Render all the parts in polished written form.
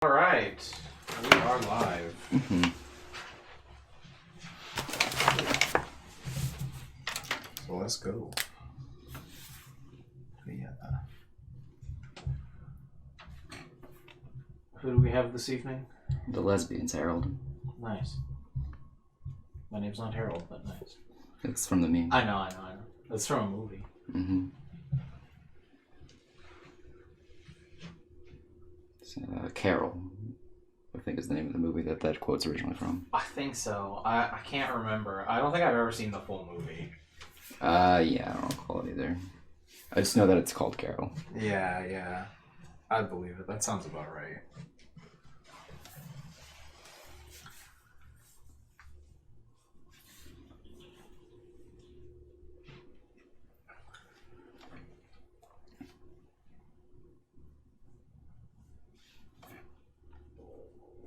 All right, we are live. So let's go. Yeah. Who do we have this evening? The Lesbians, Harold. Nice. My name's not Harold, but nice. It's from the meme. I know. It's from a movie. It's, Carol, I think is the name of the movie that quote's originally from. I think so. I can't remember. I don't think I've ever seen the full movie. Yeah, I don't recall it either. I just know that it's called Carol. Yeah. I believe it. That sounds about right.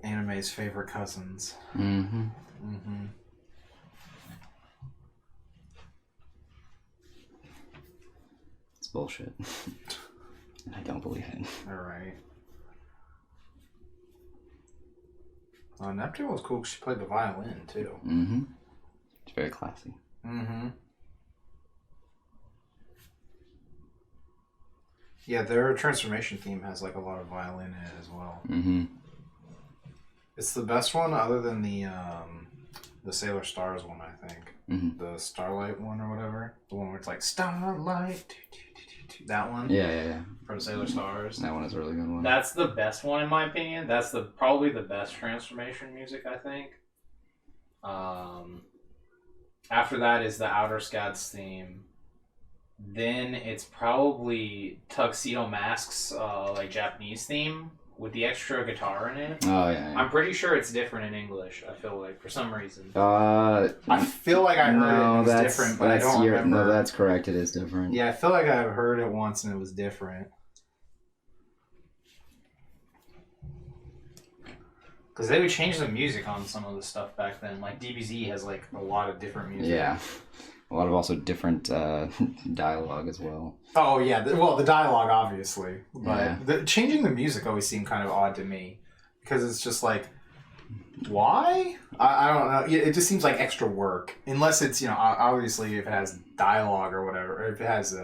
Anime's favorite cousins. It's bullshit. And I don't believe it. Alright. Neptune was cool because she played the violin, too. It's very classy. Yeah, their transformation theme has like a lot of violin in it as well. It's the best one other than the Sailor Stars one, I think. The Starlight one or whatever. The one where it's like, Starlight, that one. Yeah. For the Sailor Stars. That one is a really good one. That's the best one in my opinion. That's probably the best transformation music, I think. After that is the Outer Scats theme. Then it's probably Tuxedo Mask's like Japanese theme with the extra guitar in it. Oh yeah. I'm pretty sure it's different in English. I feel like for some reason. I feel like I heard it was different, but I don't remember. No, that's correct. It is different. Yeah, I feel like I heard it once and it was different. Because they would change the music on some of the stuff back then. Like DBZ has like a lot of different music. Yeah. A lot of also different dialogue as well. Oh yeah, the dialogue obviously, but yeah. Changing the music always seemed kind of odd to me because it's just like, why? I don't know. It just seems like extra work, unless it's obviously if it has dialogue or whatever, or if it has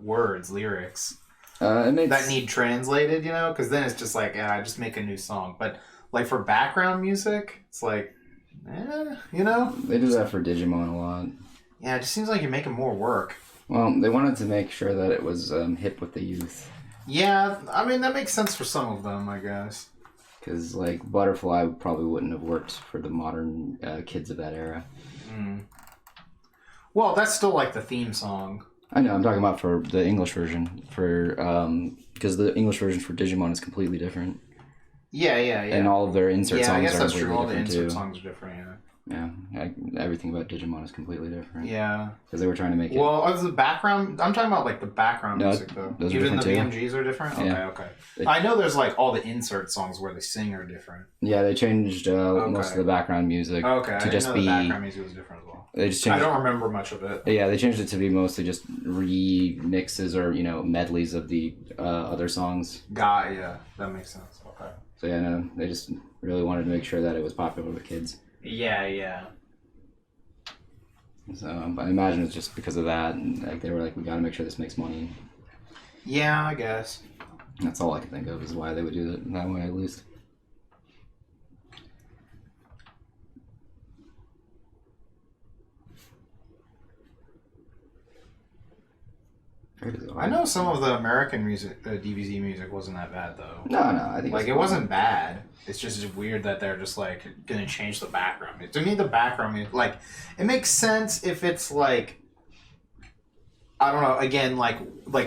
words, lyrics that need translated, because then it's just like just make a new song. But like for background music, it's like, They do that for Digimon a lot. Yeah, it just seems like you're making more work. Well, they wanted to make sure that it was hip with the youth. Yeah, I mean, that makes sense for some of them, I guess. Because, like, Butterfly probably wouldn't have worked for the modern kids of that era. Well, that's still, like, the theme song. I know, I'm talking about for the English version. Because the English version for Digimon is completely different. Yeah. And all of their insert songs are completely different, too. Yeah, I guess that's true. All the insert songs are different, yeah. Yeah, everything about Digimon is completely different. Yeah. Because they were trying to make it... Well, as the background... I'm talking about, like, the background music, though. Those are Even different, the too. BMGs are different? Yeah. Okay. I know there's, like, all the insert songs where they sing are different. Yeah, they changed most of the background music to just be... the background music was different as well. They just changed... I don't remember much of it. Yeah, they changed it to be mostly just remixes or, medleys of the other songs. Yeah, that makes sense. Okay. So, yeah, no, they just really wanted to make sure that it was popular with kids. Yeah. So I imagine it's just because of that, and like they were like, we got to make sure this makes money. Yeah, I guess. That's all I can think of is why they would do it that way, at least. I know some of the American music, DBZ music, wasn't that bad though. No, I think it wasn't bad. It's just weird that they're just like gonna change the background. To me, the background music, like, it makes sense if it's like, I don't know. Again, like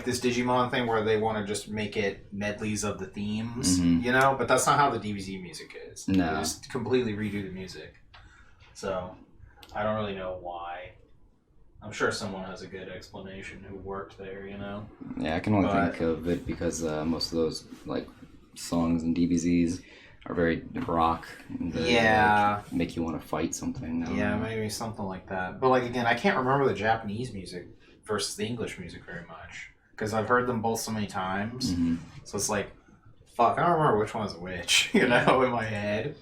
this Digimon thing where they want to just make it medleys of the themes, But that's not how the DBZ music is. No, they just completely redo the music. So I don't really know why. I'm sure someone has a good explanation who worked there, Yeah, I can only think of it because most of those like songs and DBZs are very rock. And like, make you want to fight something. Yeah, maybe something like that. But like again, I can't remember the Japanese music versus the English music very much because I've heard them both so many times. So it's like fuck, I don't remember which one's which, you know, in my head.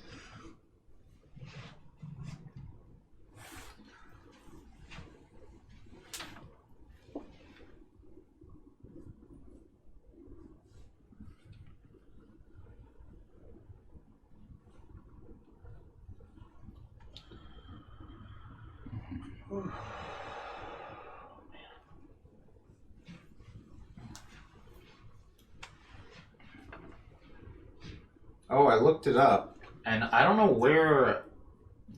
Oh, I looked it up, and I don't know where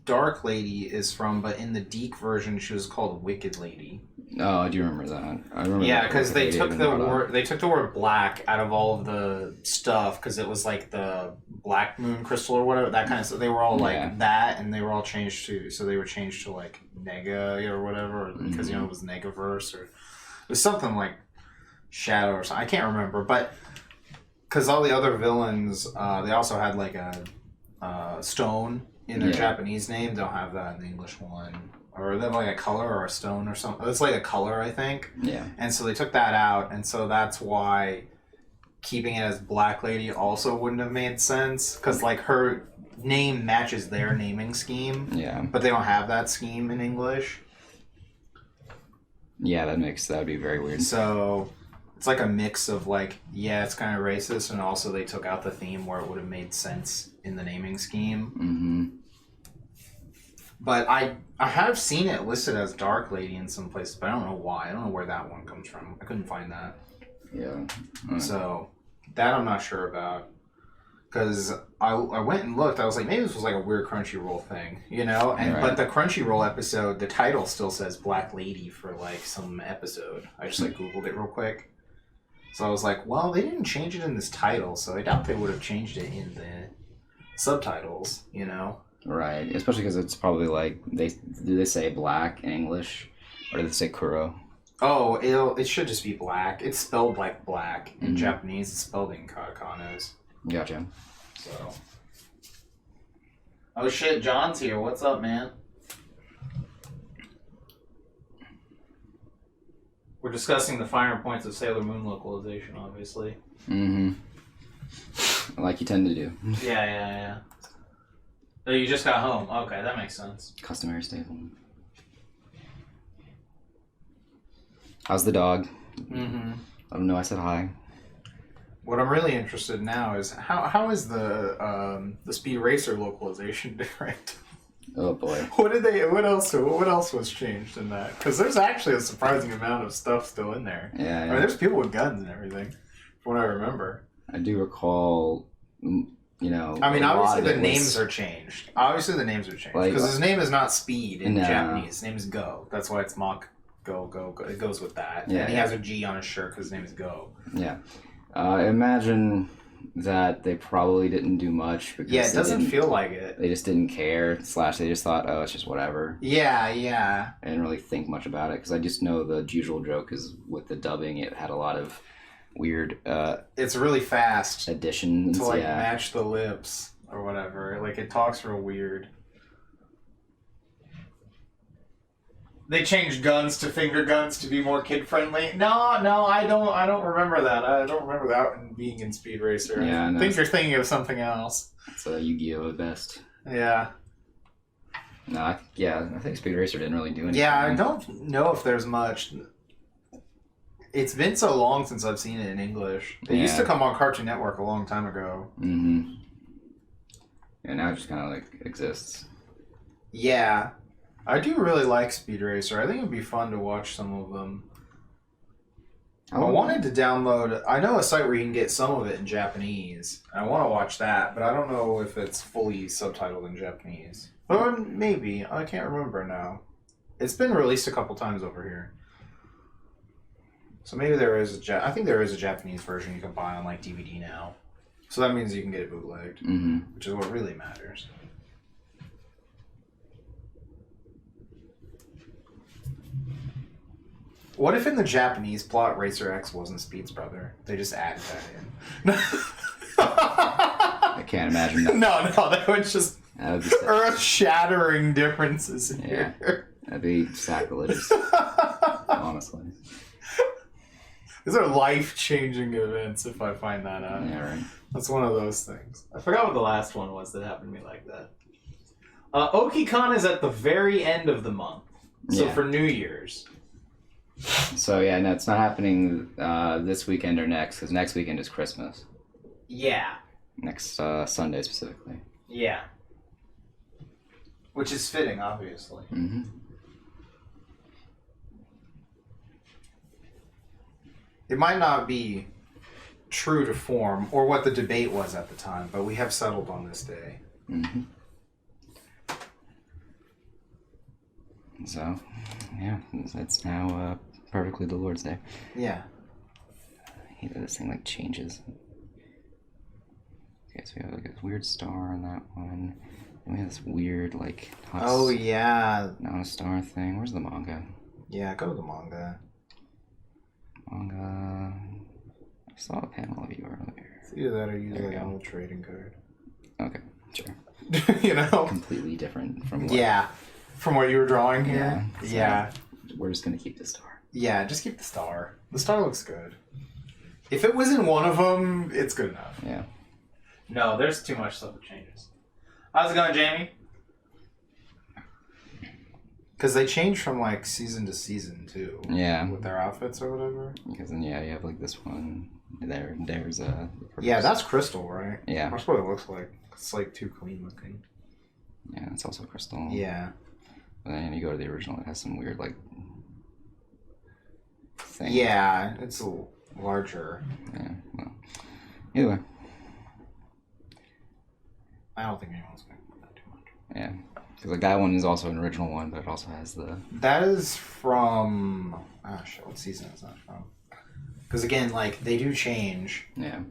Dark Lady is from, but in the Deke version, she was called Wicked Lady. Oh, I do remember that. I remember. Yeah, because they took the word black out of all of the stuff because it was like the Black Moon Crystal or whatever, that kind of stuff. They were all like that, and they were all changed to, so they were changed to like Nega or whatever, because you know it was Negaverse or it was something like Shadow or something. I can't remember, but because all the other villains, they also had like a stone in their Japanese name. They don't have that in the English one. Or they have like a color or a stone or something. It's like a color, I think. Yeah. And so they took that out, and so that's why keeping it as Black Lady also wouldn't have made sense. Because like her name matches their naming scheme. Yeah. But they don't have that scheme in English. Yeah, that would be very weird. So it's like a mix of like, yeah, it's kind of racist, and also they took out the theme where it would have made sense in the naming scheme. Mm-hmm. But I have seen it listed as Dark Lady in some places, but I don't know why. I don't know where that one comes from. I couldn't find that. Yeah. So that I'm not sure about. Because I went and looked. I was like, maybe this was like a weird Crunchyroll thing, you know? But the Crunchyroll episode, the title still says Black Lady for like some episode. I just like Googled it real quick. So I was like, well, they didn't change it in this title, so I doubt they would have changed it in the subtitles, you know? Right, especially because it's probably like do they say black in English, or do they say kuro? Oh, it should just be black. It's spelled like black in Japanese. It's spelled in katakanas. Gotcha. So. Oh shit, John's here. What's up, man? We're discussing the finer points of Sailor Moon localization, obviously. Mm-hmm. Like you tend to do. Yeah. Oh, you just got home. Okay, that makes sense. Customary staple. How's the dog? Mm-hmm. Let him know I said hi. What I'm really interested in now is how is the Speed Racer localization different? Oh boy. What else was changed in that? Because there's actually a surprising amount of stuff still in there. Yeah. I mean, there's people with guns and everything, from what I remember. I do recall. You know, I mean, obviously the names are changed. Because his name is not Speed in Japanese. His name is Go. That's why it's Mach Go. It goes with that. Yeah, and he has a G on his shirt because his name is Go. Yeah. Imagine that they probably didn't do much. Because it doesn't feel like it. They just didn't care. / they just thought, oh, it's just whatever. Yeah. I didn't really think much about it because I just know the usual joke is with the dubbing, it had a lot of weird it's really fast additions to like match the lips or whatever. Like it talks real weird. They changed guns to finger guns to be more kid friendly. No, I don't remember that. I don't remember that in being in Speed Racer. Yeah, I think you're thinking of something else. It's Yu-Gi-Oh! At best. Yeah. No, I think Speed Racer didn't really do anything. Yeah, I don't know if there's much. It's been so long since I've seen it in English. It used to come on Cartoon Network a long time ago. Mm-hmm. Yeah, now it just kind of like exists. Yeah. I do really like Speed Racer. I think it'd be fun to watch some of them. I wanted to download... I know a site where you can get some of it in Japanese. I want to watch that, but I don't know if it's fully subtitled in Japanese. Or maybe. I can't remember now. It's been released a couple times over here. So maybe there is I think there is a Japanese version you can buy on like DVD now. So that means you can get it bootlegged, which is what really matters. What if in the Japanese plot Racer X wasn't Speed's brother? They just added that in. I can't imagine that. No, that would just earth-shattering differences in here. That'd be sacrilegious. Honestly. These are life-changing events if I find that out. Yeah, right. That's one of those things. I forgot what the last one was that happened to me like that. OkiCon is at the very end of the month. So for New Year's. So yeah, no, it's not happening this weekend or next, because next weekend is Christmas. Yeah. Next Sunday specifically. Yeah. Which is fitting, obviously. Mm-hmm. It might not be true to form or what the debate was at the time, but we have settled on this day. Mm-hmm. So, yeah, it's now perfectly the Lord's Day. Yeah. I hate that this thing like changes. Okay, so we have like this weird star on that one. And we have this weird like yeah. not a star thing. Where's the manga? Yeah, go to the manga. Manga. I saw a panel of you earlier. It's either that or use like an old trading card. Okay, sure. You know? Completely different from what... Yeah. From what you were drawing here? Yeah. We're just going to keep the star. Yeah, just keep the star. The star looks good. If it was in one of them, it's good enough. Yeah. No, there's too much stuff that changes. How's it going, Jamie? Because they change from like season to season too. Yeah. With their outfits or whatever. Because then you have like this one. There's a. Yeah, that's crystal, right? Yeah. That's what it looks like. It's like too clean looking. Yeah, it's also crystal. Yeah. And then you go to the original, it has some weird like thing. Yeah, it's a larger. Yeah. Well, either way. I don't think anyone's gonna put that too much. Yeah. Because like that one is also an original one, but it also has the... That is from... Oh shit, what season is that from? Because again, like, they do change. Yeah.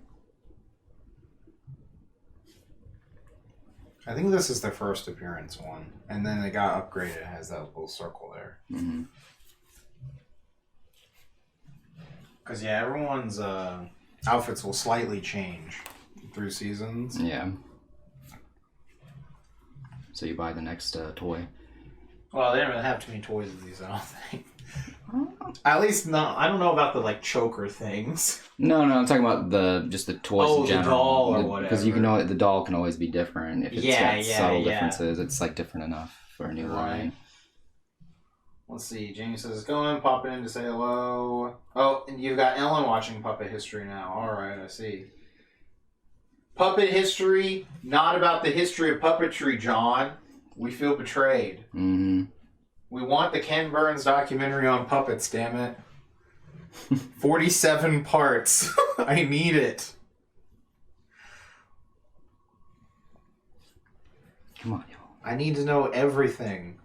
I think this is their first appearance one. And then it got upgraded. It has that little circle there. Mm-hmm. Because, yeah, everyone's outfits will slightly change through seasons. Yeah. So you buy the next toy. Well, they don't really have too many toys of these, I don't think. At least not. I don't know about the like choker things. No, I'm talking about just the toys in general. The doll or whatever. Because the doll can always be different if it's got subtle differences. It's like different enough for a new line. Let's see. Jamie says, "Go in, pop in to say hello." Oh, and you've got Ellen watching Puppet History now. All right, I see. Puppet history, not about the history of puppetry, John. We feel betrayed. Mm-hmm. We want the Ken Burns documentary on puppets, damn it. 47 parts. I need it. Come on, y'all. I need to know everything.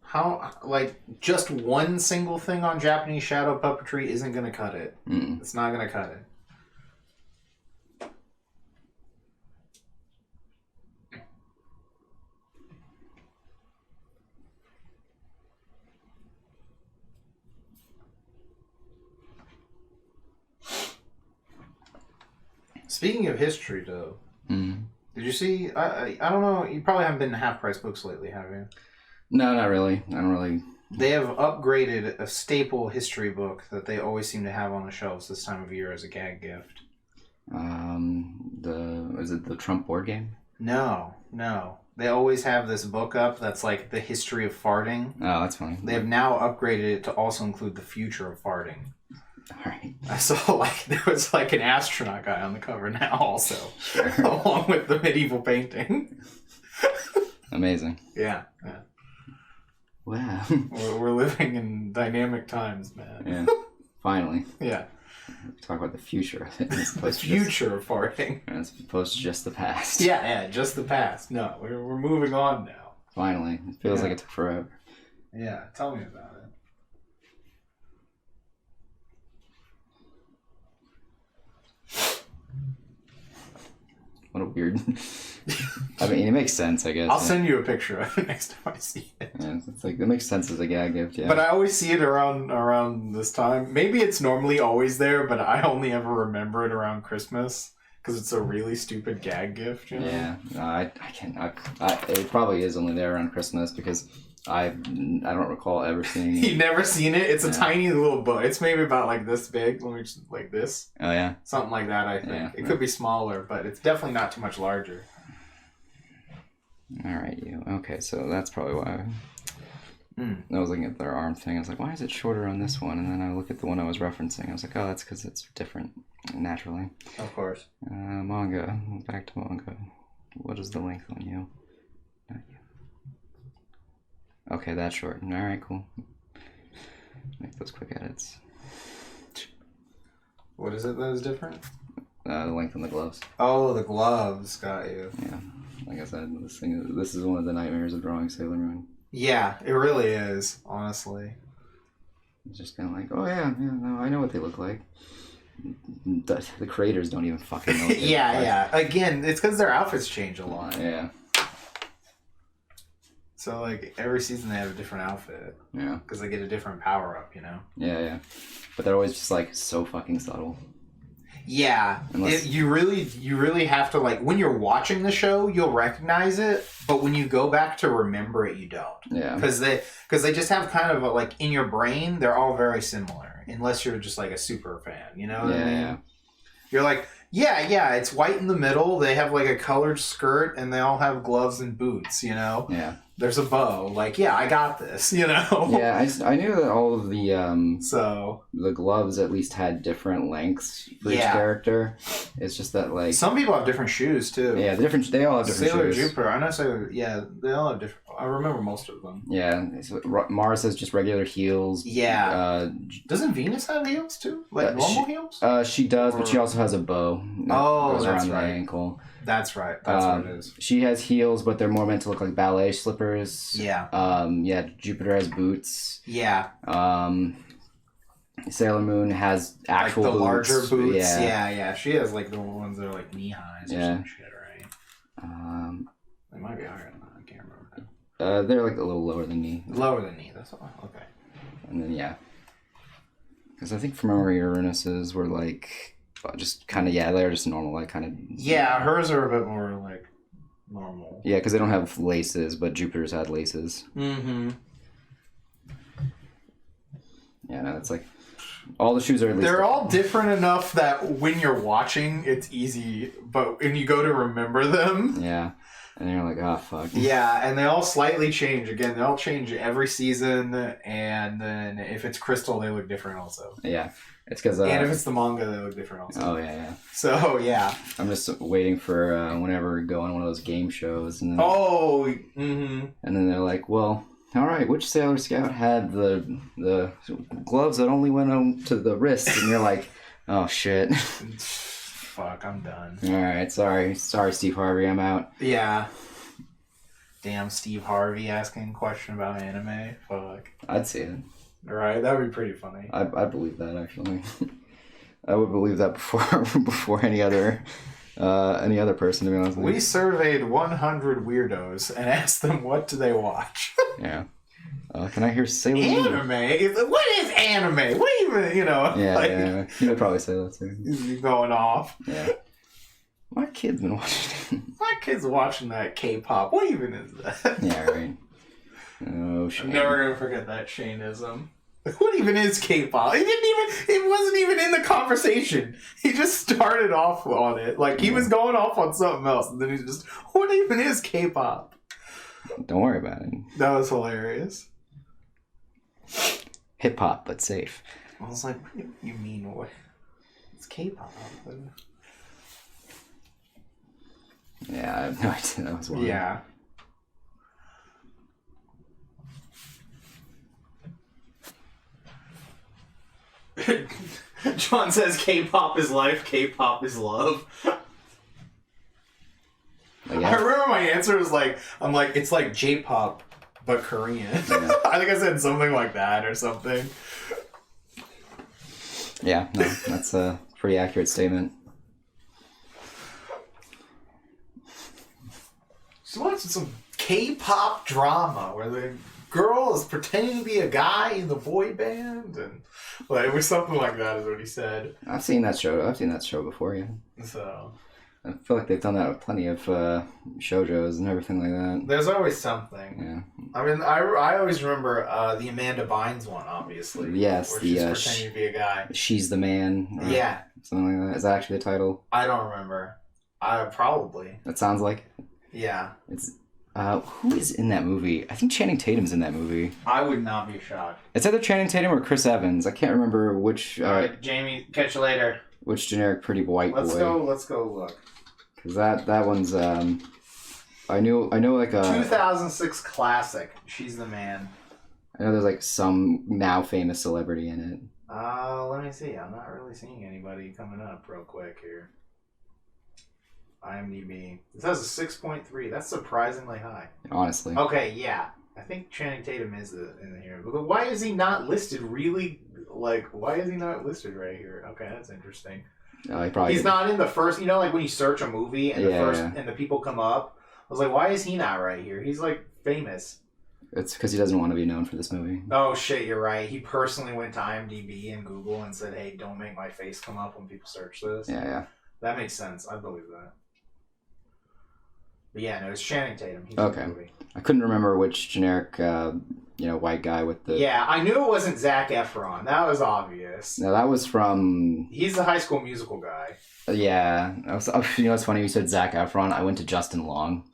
How, like, just one single thing on Japanese shadow puppetry isn't going to cut it. Mm-mm. It's not going to cut it. Speaking of history, though, did you see? I don't know. You probably haven't been to Half Price Books lately, have you? No, not really. I don't really. They have upgraded a staple history book that they always seem to have on the shelves this time of year as a gag gift. Is it the Trump board game? No. They always have this book up that's like the history of farting. Oh, that's funny. They have now upgraded it to also include the future of farting. Alright. I saw like there was like an astronaut guy on the cover now also. Sure. Along with the medieval painting. Amazing. Yeah. Wow. We're living in dynamic times, man. Yeah. Finally. Yeah. Talk about the future of it. The future of farting. As opposed to just the past. Yeah, just the past. No, we're moving on now. Finally. It feels like it took forever. Yeah, tell me about it. What a weird... I mean, it makes sense, I guess. I'll send you a picture of it next time I see it. Yeah, it's like, it makes sense as a gag gift, yeah. But I always see it around this time. Maybe it's normally always there, but I only ever remember it around Christmas. Because it's a really stupid gag gift, you know? Yeah, no, I can't... it probably is only there around Christmas, because I don't recall ever seeing it. You've never seen it? It's a tiny little book. It's maybe about like this big. Let me just, like this. Oh yeah. Something like that. I think it could be smaller, but it's definitely not too much larger. All right, you. Okay, so that's probably why. I was looking at their arm thing. I was like, why is it shorter on this one? And then I look at the one I was referencing. I was like, oh, that's because it's different naturally. Of course. Manga. Back to manga. What is the length on you? Not you. Okay, that's short. All right, cool. Make those quick edits. What is it that is different? The length on the gloves. Oh, the gloves. Got you. Yeah. Like I said, this is one of the nightmares of drawing Sailor Moon. Yeah, it really is, honestly. It's just kind of like, oh yeah, no, I know what they look like. The creators don't even fucking know what they look like. Yeah. Again, it's because their outfits change a lot. Yeah. So, like, every season they have a different outfit. Yeah. Because they get a different power-up, you know? Yeah. But they're always just, like, so fucking subtle. Yeah. You really have to, like, when you're watching the show, you'll recognize it, but when you go back to remember it, you don't. Yeah. Because they just have kind of, like, in your brain, they're all very similar. Unless you're just, like, a super fan, you know what I mean? Yeah. You're like, yeah, it's white in the middle, they have, like, a colored skirt, and they all have gloves and boots, you know? Yeah. There's a bow. Like, yeah, I got this, you know? Yeah, I knew that all of the the gloves at least had different lengths for each character. It's just that, like... Some people have different shoes, too. Yeah, they all have different Sailor shoes. Jupiter, I know Sailor... Yeah, they all have different... I remember most of them. Yeah, so Mars has just regular heels. Yeah. Doesn't Venus have heels, too? Like, normal heels? She does, but she also has a bow. Oh, goes that's around right. the ankle. That's right. That's what it is. She has heels, but they're more meant to look like ballet slippers. Yeah. Jupiter has boots. Yeah. Sailor Moon has actual like the boots. larger boots. Yeah. Yeah. She has like the ones that are like knee highs or some shit, right? They might be higher than that. I can't remember. They're like a little lower than knee. Lower than knee. That's all. Okay. And then because I think from memory, Uranus's were like. Just kind of, they're just normal, like kind of... Yeah, hers are a bit more, like, normal. Yeah, because they don't have laces, but Jupiter's had laces. Mm-hmm. Yeah, no, it's like... All the shoes are at least... They're all different enough that when you're watching, it's easy, but when you go to remember them... Yeah, and you're like, oh, fuck. Yeah, and they all slightly change. Again, they all change every season, and then if it's Crystal, they look different also. Yeah. It's because and if it's the manga, they look different also. Oh yeah. So yeah. I'm just waiting for whenever we go on one of those game shows, and then, and then they're like, "Well, all right, which Sailor Scout had the gloves that only went on to the wrist?" And you're like, "Oh shit." Fuck, I'm done. All right, sorry, Steve Harvey, I'm out. Yeah. Damn, Steve Harvey asking a question about anime. Fuck. I'd see it. Right, that would be pretty funny. I believe that, actually. I would believe that before any other person, to be honest with you. We surveyed 100 weirdos and asked them what do they watch. Yeah. Can I hear Sailor Moon? Anime? What is anime? What even, you know? Yeah. He would probably say that too. He's going off. Yeah. My kid's been watching. My kid's watching that K-pop. What even is that? Yeah, right. Oh, Shane. I'm never gonna forget that Shaneism. What even is K-pop? It wasn't even in the conversation. He just started off on it. Like, he was going off on something else, and then he's just, what even is K-pop? Don't worry about it. That was hilarious. Hip-hop, but safe. I was like, what do you mean? What? It's K-pop. Yeah, I have no idea. That was wild. Yeah. John says K-pop is life, K-pop is love. I remember my answer was like, it's like J-pop, but Korean. Yeah. I think I said something like that or something. Yeah, no, that's a pretty accurate statement. Just watching some K-pop drama where the girl is pretending to be a guy in the boy band, and like it was something like that is what he said. I've seen that show before, yeah. So I feel like they've done that with plenty of shoujos and everything like that. There's always something. Yeah. I mean, I always remember the Amanda Bynes one, obviously. Yes, where she's pretending to be a guy. She's the Man. Yeah. Something like that. Is that actually the title? I don't remember. Probably. That sounds like. Yeah. It's. Who is in that movie? I think Channing Tatum's in that movie. I would not be shocked. It's either Channing Tatum or Chris Evans. I can't remember which. All right, Jamie, catch you later. Which generic pretty white boy? Let's go look. Because that one's I know like a 2006 classic. She's the Man. I know there's like some now famous celebrity in it. Let me see. I'm not really seeing anybody coming up real quick here. IMDb. This has a 6.3. That's surprisingly high. Honestly. Okay, yeah. I think Channing Tatum is in here. But why is he not listed really? Like, why is he not listed right here? Okay, that's interesting. He's not in the first, like when you search a movie and and the people come up. I was like, why is he not right here? He's like famous. It's because he doesn't want to be known for this movie. Oh shit, you're right. He personally went to IMDb and Google and said, hey, don't make my face come up when people search this. Yeah. That makes sense. I believe that. But yeah, no, it's Channing Tatum. He's okay. in the movie. I couldn't remember which generic, white guy with the... Yeah, I knew it wasn't Zac Efron. That was obvious. No, that was from... He's the High School Musical guy. Yeah. It's funny you said Zac Efron. I went to Justin Long.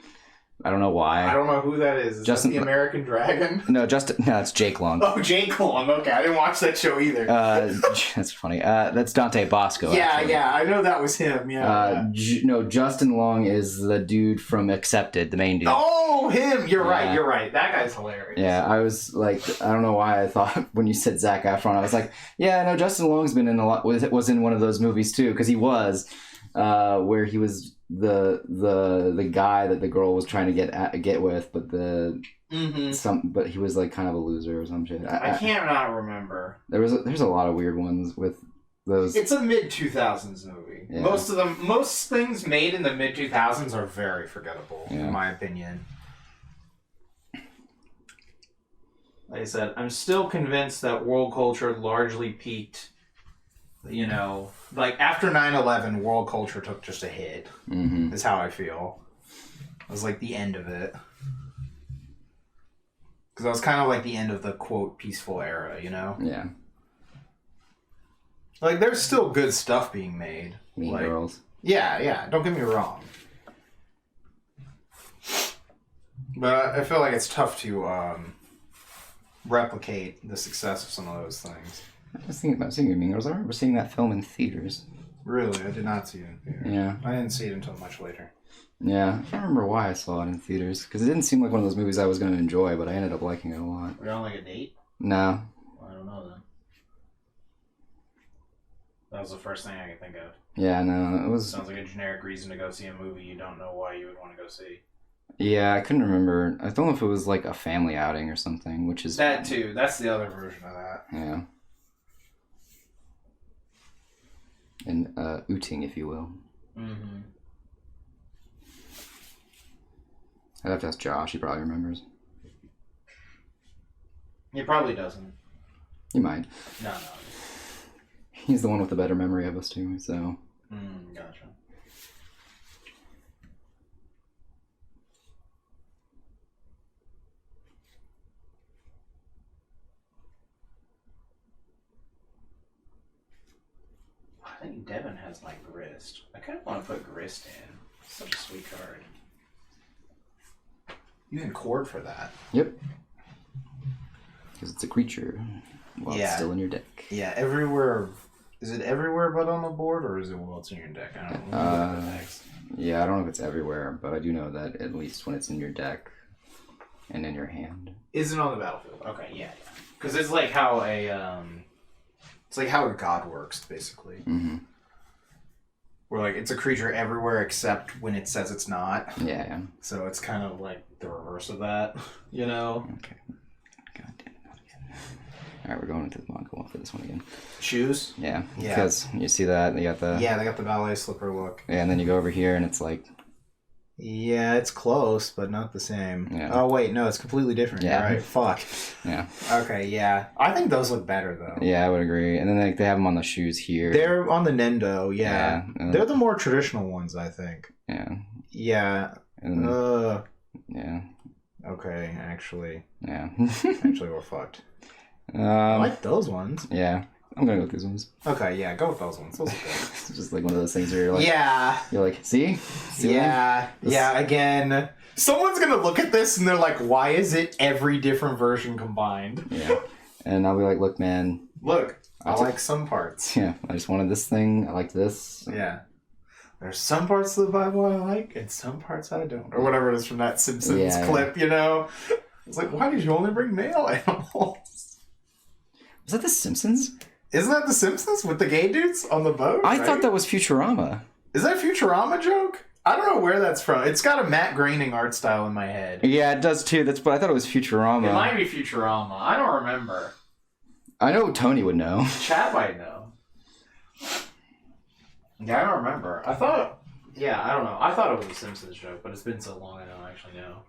I don't know why. I don't know who that is. Is Justin, that the American Dragon? No, it's Jake Long. Oh, Jake Long. Okay, I didn't watch that show either. That's funny. That's Dante Bosco. Yeah, actually. Yeah, I know that was him. Yeah. No, Justin Long is the dude from Accepted, the main dude. Oh, him. You're right. That guy's hilarious. Yeah, I was like, I don't know why I thought when you said Zac Efron, I was like, yeah, no, Justin Long's been in a lot. Was in one of those movies too, because he was, where he was the guy that the girl was trying to get with, but but he was like kind of a loser or some shit. I can't not remember. There's a lot of weird ones with those. It's a mid 2000s movie. Yeah. Most things made in the mid 2000s are very forgettable, in my opinion. Like I said, I'm still convinced that world culture largely peaked. Like after 9/11, world culture took just a hit. Mm-hmm. Is how I feel. It was like the end of it. Because that was kind of like the end of the, quote, peaceful era, Yeah. Like, there's still good stuff being made. Mean Girls. Yeah, don't get me wrong. But I feel like it's tough to replicate the success of some of those things. I was thinking about seeing Mean Girls. I remember seeing that film in theaters. Really? I did not see it in theaters. Yeah. I didn't see it until much later. Yeah. I don't remember why I saw it in theaters. Because it didn't seem like one of those movies I was going to enjoy, but I ended up liking it a lot. Were you on like a date? No. Well, I don't know then. That was the first thing I could think of. Yeah, no. It was... Sounds like a generic reason to go see a movie you don't know why you would want to go see. Yeah, I couldn't remember. I don't know if it was like a family outing or something, which is... That too. That's the other version of that. Yeah. An outing, if you will. Mm-hmm. I'd have to ask Josh. He probably remembers. He probably doesn't. He might. No. He's the one with the better memory of us two, so... Gotcha. I think Devin has my grist. I kind of want to put grist in. It's such a sweet card. You can chord for that. Yep. Because it's a creature while it's still in your deck. Yeah, everywhere. Is it everywhere but on the board, or is it while it's in your deck? I don't know. Yeah, I don't know if it's everywhere, but I do know that at least when it's in your deck and in your hand. Is it on the battlefield? Okay, yeah. Because it's like how it's like how a god works, basically. Mm-hmm. Where like it's a creature everywhere except when it says it's not. Yeah. So it's kind of like the reverse of that, you know? Okay. God damn it, not again. Alright, we're going into the manga one for this one again. Shoes? Yeah. Because you see that, they got the... Yeah, they got the ballet slipper look. Yeah, and then you go over here and it's like... Yeah, it's close, but not the same. Yeah. Oh, wait, no, it's completely different. Yeah. Right? Fuck. Yeah. Okay, yeah. I think those look better, though. Yeah, I would agree. And then they have them on the shoes here. They're on the Nendo, yeah. They're the more traditional ones, I think. Yeah. Yeah. And, yeah. Okay, actually. Yeah. Actually, we're fucked. I like those ones. Yeah. I'm gonna go with these ones. Okay, yeah, go with those ones. Those are good. It's just like one of those things where you're like... Yeah. You're like, see? Yeah. Yeah, again. Someone's gonna look at this and they're like, why is it every different version combined? Yeah. And I'll be like, look, man. Look, I like some parts. Yeah, I just wanted this thing. I liked this. Yeah. There's some parts of the Bible I like, and some parts I don't. Or whatever it is from that Simpsons clip, you know? It's like, why did you only bring male animals? Was that The Simpsons? Isn't that The Simpsons with the gay dudes on the boat? I thought that was Futurama. Is that a Futurama joke? I don't know where that's from. It's got a Matt Groening art style in my head. Yeah, it does too. But I thought it was Futurama. It might be Futurama. I don't remember. I know Tony would know. Chad might know. Yeah, I don't remember. I thought... Yeah, I don't know. I thought it was a Simpsons joke, but it's been so long I don't actually know.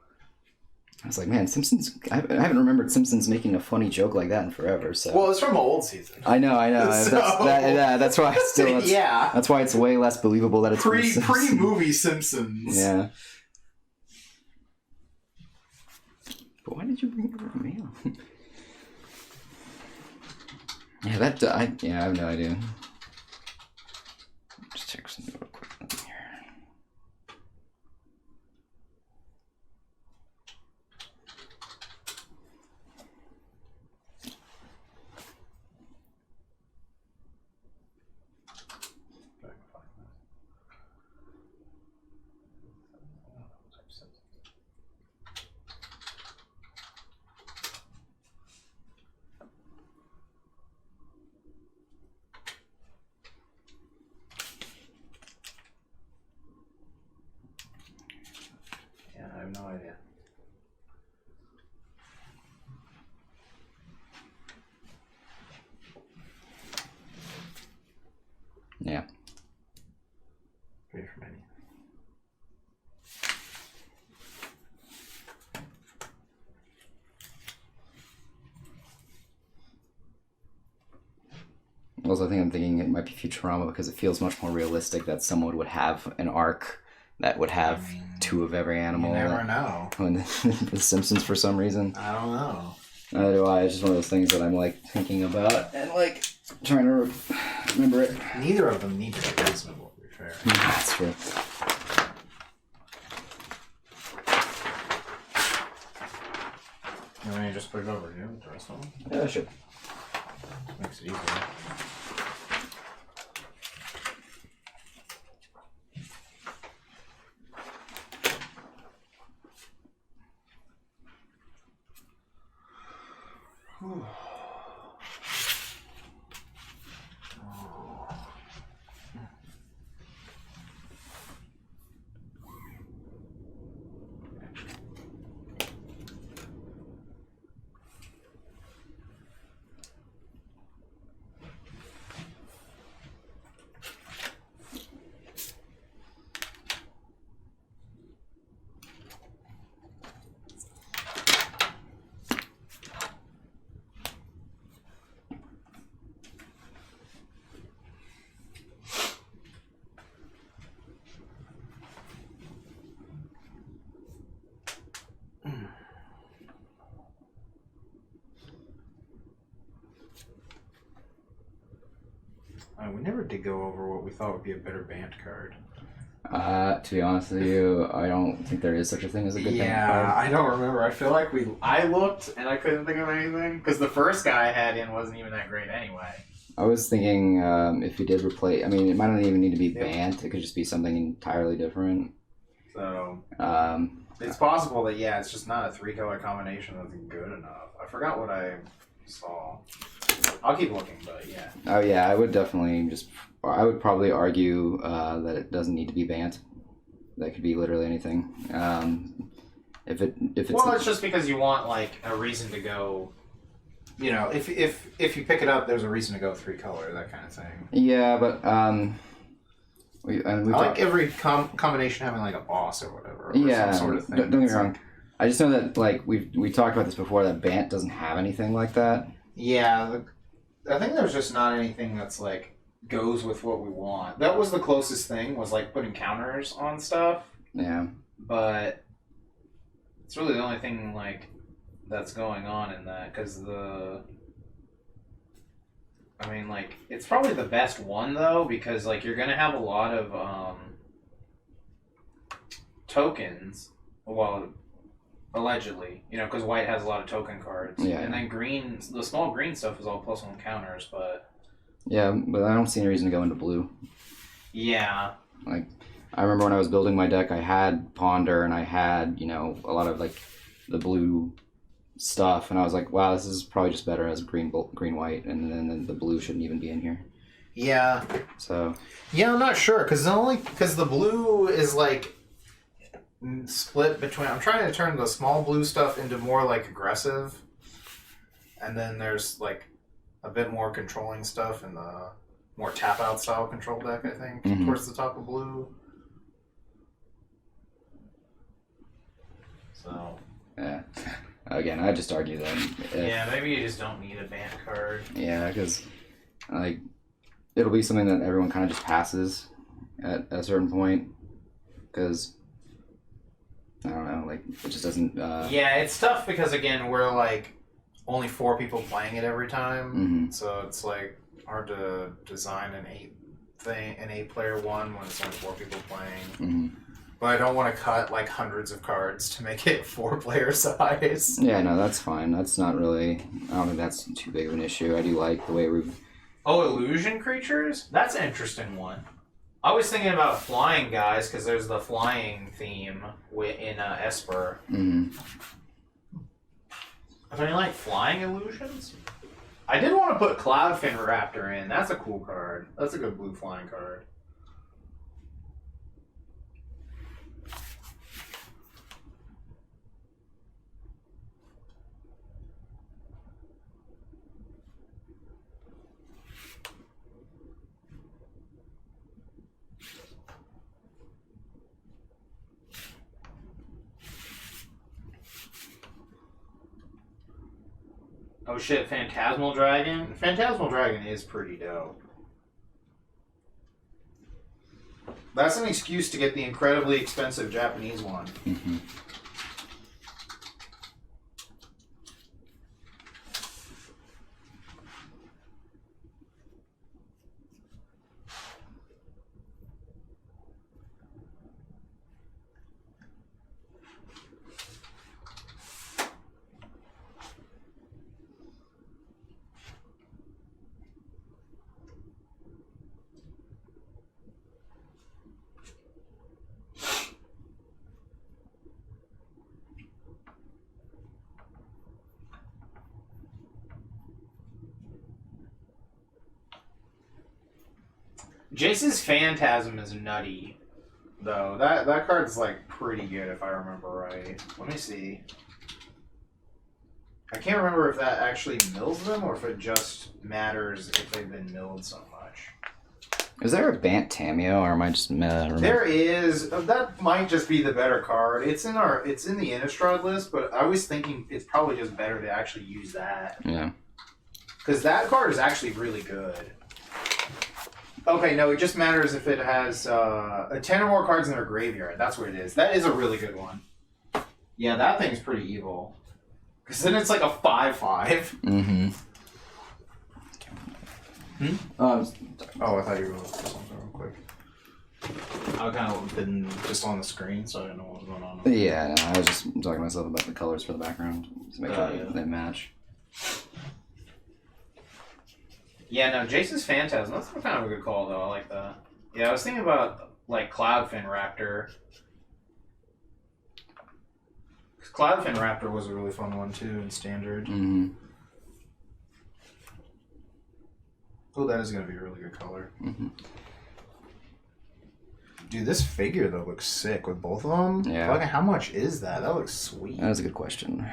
I was like, man, Simpsons... I haven't remembered Simpsons making a funny joke like that in forever, so... Well, it's from an old season. I know. So... That's why it's still... Yeah. That's why it's way less believable that it's pre-movie Simpsons. Yeah. But why did you bring over a mail? I have no idea. Just check something real quick here. I have no idea. Yeah. Wait for many. Also, I'm thinking it might be Futurama because it feels much more realistic that someone would have an arc that would have two of every animal. You never know. The Simpsons, for some reason. I don't know. Neither do I. It's just one of those things that I'm like thinking about and like trying to remember it. Neither of them need to be reasonable, to be fair. That's true. You want me to just put it over here with the rest of them? Yeah, sure. Makes it easier. We never did go over what we thought would be a better Bant card. To be honest with you, I don't think there is such a thing as a good Bant card. Yeah, I don't remember. I feel like I looked and I couldn't think of anything because the first guy I had in wasn't even that great anyway. I was thinking if you did replace, I mean, it might not even need to be Bant. It could just be something entirely different. So it's possible that it's just not a 3-color combination that's good enough. I forgot what I saw. I'll keep looking, but yeah. Oh yeah, I would probably argue that it doesn't need to be Bant. That could be literally anything. If it's well, it's just because you want like a reason to go. You know, if you pick it up, there's a reason to go 3-color, that kind of thing. Yeah, but I like every combination having like a boss or whatever. Or some sort of thing. Don't get me wrong. I just know that like we talked about this before, that Bant doesn't have anything like that. Yeah, I think there's just not anything that's like goes with what we want. That was the closest thing, was like putting counters on stuff. Yeah. But It's really the only thing like that's going on in that, because I mean, like, it's probably the best one though, because like you're gonna have a lot of tokens. Well, allegedly, you know, because white has a lot of token cards. Yeah. And then green, the small green stuff is all +1 counters, but. Yeah, but I don't see any reason to go into blue. Yeah. Like, I remember when I was building my deck, I had Ponder and I had, you know, a lot of like the blue stuff, and I was like, wow, this is probably just better as green white, and then the blue shouldn't even be in here. Yeah. So. Yeah, I'm not sure because the blue is like split between. I'm trying to turn the small blue stuff into more like aggressive, and then there's like a bit more controlling stuff in the more tap out style control deck. I think towards the top of blue. So. Yeah. Again, I just argue that. Yeah, maybe you just don't need a ban card. Yeah, because like it'll be something that everyone kind of just passes at a certain point, because I don't know, like it just doesn't. Yeah, it's tough because again we're like only 4 people playing it every time, so it's like hard to design an 8-player one when it's only 4 people playing. But I don't want to cut like hundreds of cards to make it 4-player size. Yeah, no, that's fine. That's not really. I don't think that's too big of an issue. I do like the way we've. Oh, illusion creatures? That's an interesting one. I was thinking about flying guys because there's the flying theme in Esper. If any like flying illusions? I did want to put Cloudfin Raptor in. That's a cool card. That's a good blue flying card. Oh shit, Phantasmal Dragon? Phantasmal Dragon is pretty dope. That's an excuse to get the incredibly expensive Japanese one. Jace's Phantasm is nutty, though. That card's like pretty good if I remember right. Let me see. I can't remember if that actually mills them or if it just matters if they've been milled so much. Is there a Bant Tameo, or am I just There is. That might just be the better card. It's in the Innistrad list, but I was thinking it's probably just better to actually use that. Yeah. Because that card is actually really good. Okay, no, it just matters if it has 10 or more cards in their graveyard. That's what it is. That is a really good one. Yeah, that thing's pretty evil. Because then it's like a 5/5. Oh, I thought you were looking for something real quick. I kind of been just on the screen, so I didn't know what was going on. Yeah, no, I was just talking to myself about the colors for the background to make sure they match. Yeah, no, Jace's Phantasm, that's kind of a good call, though. I like that. Yeah, I was thinking about, like, Cloudfin Raptor. Cloudfin Raptor was a really fun one, too, in Standard. Oh, that is going to be a really good color. Dude, this figure, though, looks sick with both of them. Yeah. Like, how much is that? That looks sweet. That's a good question.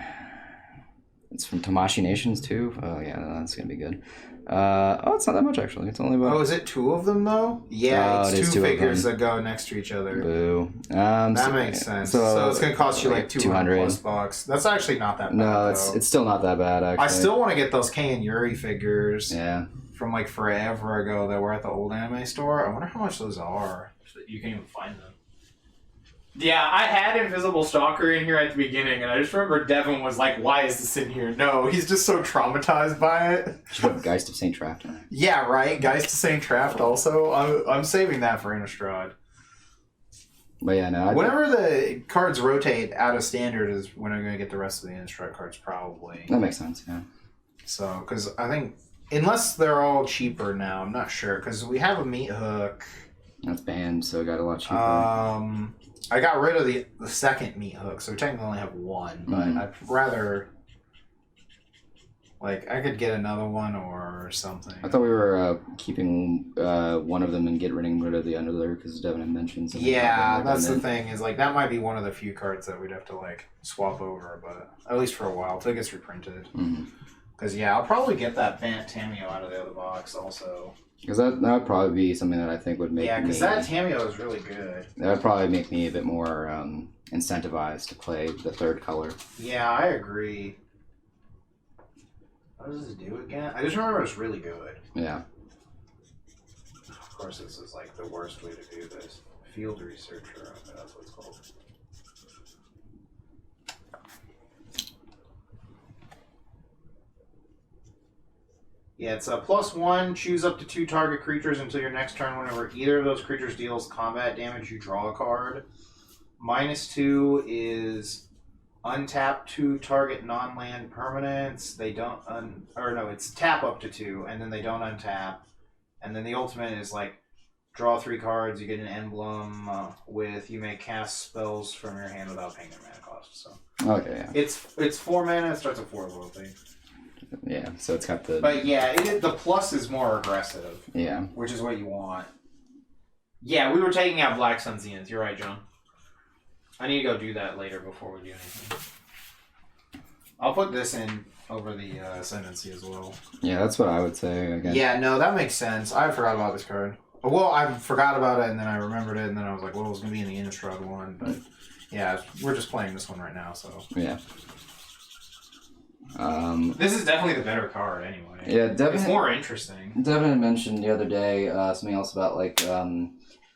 It's from Tamashii Nations, too? Oh, yeah, that's going to be good. It's not that much, actually. It's only about... Oh, is it 2 of them, though? Yeah, it's 2 figures that go next to each other. Boo. That makes sense. So it's going to cost you like 200 plus bucks. That's actually not that bad, No, it's still not that bad, actually. I still want to get those Kei and Yuri figures. Yeah. From like forever ago that were at the old anime store. I wonder how much those are. You can't even find them. Yeah, I had Invisible Stalker in here at the beginning, and I just remember Devin was like, why is this in here? No, he's just so traumatized by it. Should have Geist of St. Traft in there. Yeah, right? Geist of St. Traft also. I'm saving that for Innistrad. But yeah, no. Whenever the cards rotate out of standard is when I'm going to get the rest of the Innistrad cards, probably. That makes sense, yeah. So, because I think, unless they're all cheaper now, I'm not sure, because we have a Meat Hook. That's banned, so it got a lot cheaper. I got rid of the second Meat Hook, so we technically only have one, but I'd rather, like, I could get another one or something. I thought we were keeping one of them and getting rid of the other because Devin had mentioned something. Yeah, that's the thing, is, like, that might be one of the few cards that we'd have to, like, swap over, but at least for a while, until it gets reprinted. Because, yeah, I'll probably get that Bant Tameo out of the other box, also. Because that would probably be something that I think would make me... Yeah, because that Tameo is really good. That would probably make me a bit more incentivized to play the third color. Yeah, I agree. What does this do again? I just remember it's really good. Yeah. Of course, this is like the worst way to do this. Field Researcher, okay, that's what it's called. Yeah, it's a +1. Choose up to 2 target creatures until your next turn. Whenever either of those creatures deals combat damage, you draw a card. -2 is untap 2 target non-land permanents. They don't it's tap up to 2, and then they don't untap. And then the ultimate is like draw 3 cards. You get an emblem with you may cast spells from your hand without paying their mana cost. So okay, yeah. It's 4 mana. It starts at 4 loyalty. Yeah, so it's got the... But yeah, the plus is more aggressive. Yeah. Which is what you want. Yeah, we were taking out Black Sun Zenith. You're right, John. I need to go do that later before we do anything. I'll put this in over the Ascendancy as well. Yeah, that's what I would say, again. Yeah, no, that makes sense. I forgot about this card. Well, I forgot about it, and then I remembered it, and then I was like, well, it was going to be in the Innistrad one. But yeah, we're just playing this one right now, so... Yeah. This is definitely the better card, anyway. Yeah, Devin. It's more interesting. Devin had mentioned the other day something else about like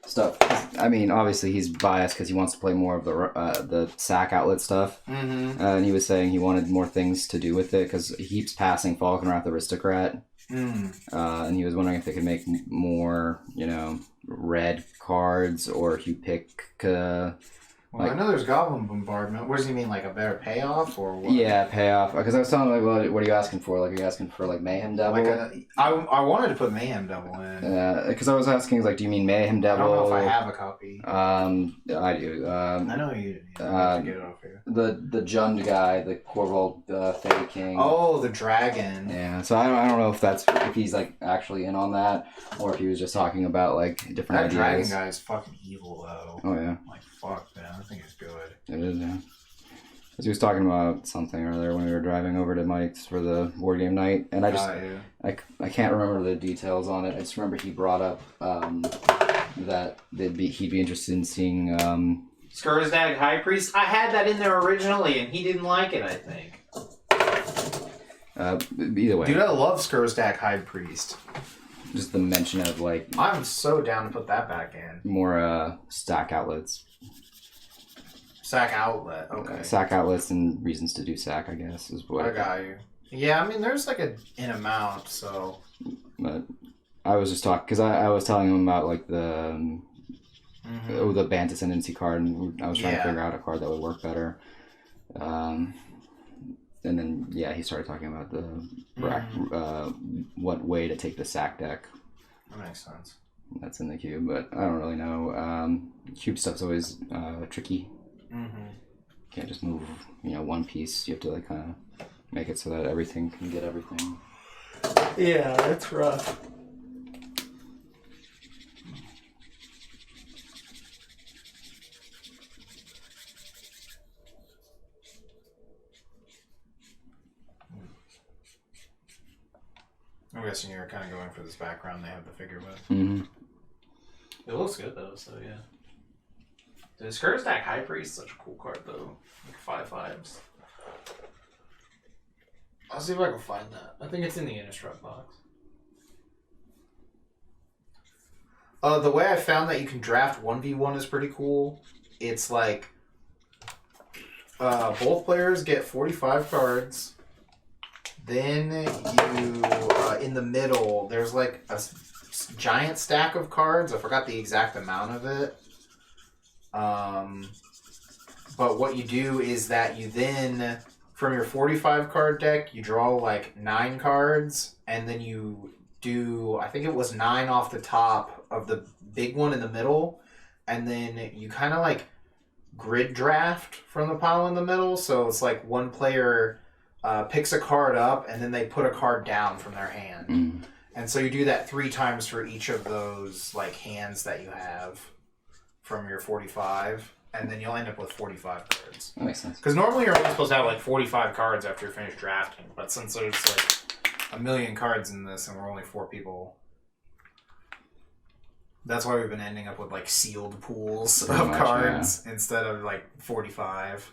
stuff. I mean, obviously he's biased because he wants to play more of the sack outlet stuff. And he was saying he wanted more things to do with it because he keeps passing Falkenrath Aristocrat. And he was wondering if they could make more, red cards, or if you pick. Well, I know there's Goblin Bombardment. What does he mean, like a better payoff or what? Yeah, payoff. Because I was telling him, like, what are you asking for? Like, are you asking for, like, Mayhem Devil? I wanted to put Mayhem Devil in. Because I was asking, like, do you mean Mayhem Devil? I don't know if I have a copy. I do. I know you have to get it off here. The Jund guy, the Corvold Fairy King. Oh, the dragon. Yeah, so I don't know if he's, like, actually in on that, or if he was just talking about, like, different ideas. That dragon guy is fucking evil, though. Oh, yeah. Like, fuck, man. I think it's good. It is, yeah. Because he was talking about something earlier when we were driving over to Mike's for the board game night, and I just I can't remember the details on it. I just remember he brought up that he'd be interested in seeing Skursdag High Priest. I had that in there originally, and he didn't like it, I think. Either way, dude, I love Skursdag High Priest. Just the mention of like, I'm so down to put that back in. More stack outlets. Sack outlet, okay. Sack outlets and reasons to do sack, I guess, is what I got you. Yeah, I mean, there's like an amount, so. But I was just talking, because I was telling him about like the Bant Ascendancy card, and I was trying to figure out a card that would work better. And then, he started talking about the what way to take the sack deck. That makes sense. That's in the cube, but I don't really know. Cube stuff's always tricky. Can't just move, one piece. You have to like kind of make it so that everything can get everything. Yeah, that's rough. I'm guessing you're kind of going for this background they have the figure with. It looks good though, so yeah. The Skursdag High Priest is such a cool card though. Like 5/5s. I'll see if I can find that. I think it's in the Innistrad box. The way I found that you can draft 1v1 is pretty cool. it's like both players get 45 cards. Then you, in the middle, there's like a giant stack of cards. I forgot the exact amount of it. But what you do is that you then, from your 45 card deck, you draw like 9 cards, and then you do, I think it was 9 off the top of the big one in the middle, and then you kind of like grid draft from the pile in the middle. So it's like one player picks a card up, and then they put a card down from their hand. Mm. And so you do that 3 times for each of those like hands that you have from your 45, and then you'll end up with 45 cards. That makes sense. Because normally you're only supposed to have like 45 cards after you're finished drafting, but since there's like a million cards in this and we're only 4 people, that's why we've been ending up with like sealed pools Pretty of much, cards instead of like 45.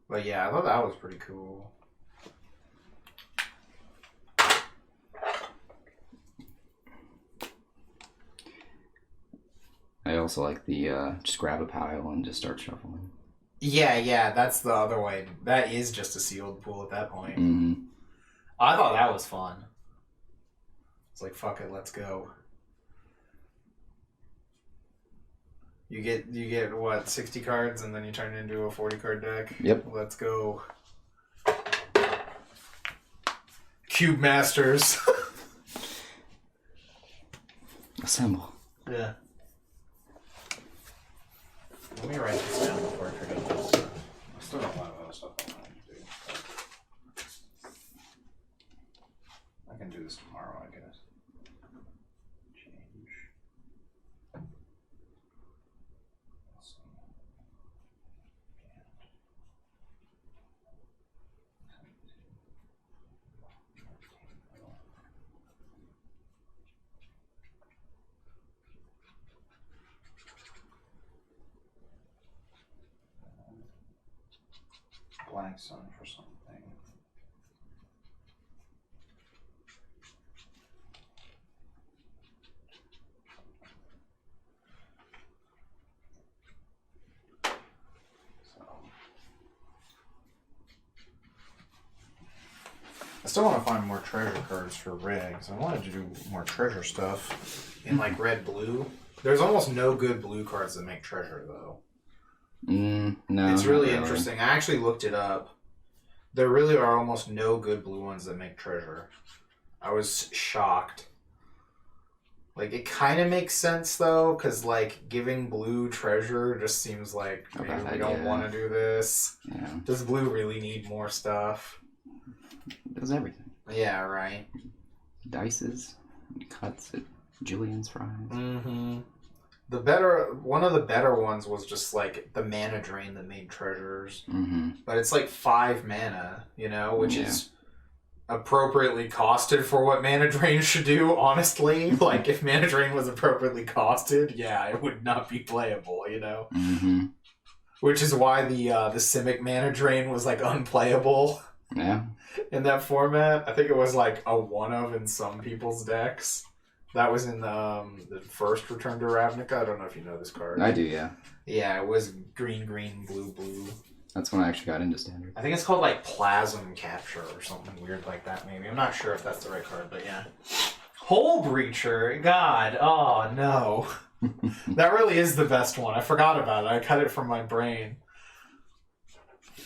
But yeah, I thought that was pretty cool. I also like the just grab a pile and just start shuffling. Yeah, that's the other way. That is just a sealed pool at that point. Mm-hmm. I thought that was fun. It's like, fuck it, let's go. You get what, 60 cards, and then you turn it into a 40 card deck? Yep. Let's go. Cube Masters. Assemble. Yeah. Let me write this down before I forget this stuff. I still got a lot of other stuff I want to do. I can do this tomorrow, I guess. Change. Blank sun for something. I still want to find more treasure cards for red, because I wanted to do more treasure stuff in like red blue. There's almost no good blue cards that make treasure though. No, it's really interesting. I actually looked it up. There really are almost no good blue ones that make treasure. I was shocked. Like, it kind of makes sense though, because like giving blue treasure just seems like maybe we don't want to do this. Yeah. Does blue really need more stuff? It does everything. Yeah, right. Dices, cuts at Julian's fries. Mm-hmm. One of the better ones was just like the mana drain that made treasures. Mm-hmm. But it's like 5 mana, which is appropriately costed for what mana drain should do, honestly. Like, if mana drain was appropriately costed, it would not be playable, Mm-hmm. Which is why the Simic mana drain was like unplayable. Yeah. In that format. I think it was like a one of in some people's decks. That was in the first Return to Ravnica. I don't know if you know this card. I do, yeah. Yeah, it was green, blue, blue. That's when I actually got into Standard. I think it's called like Plasm Capture or something weird like that, maybe. I'm not sure if that's the right card, but yeah. Hole Breacher! God, oh no. That really is the best one. I forgot about it. I cut it from my brain.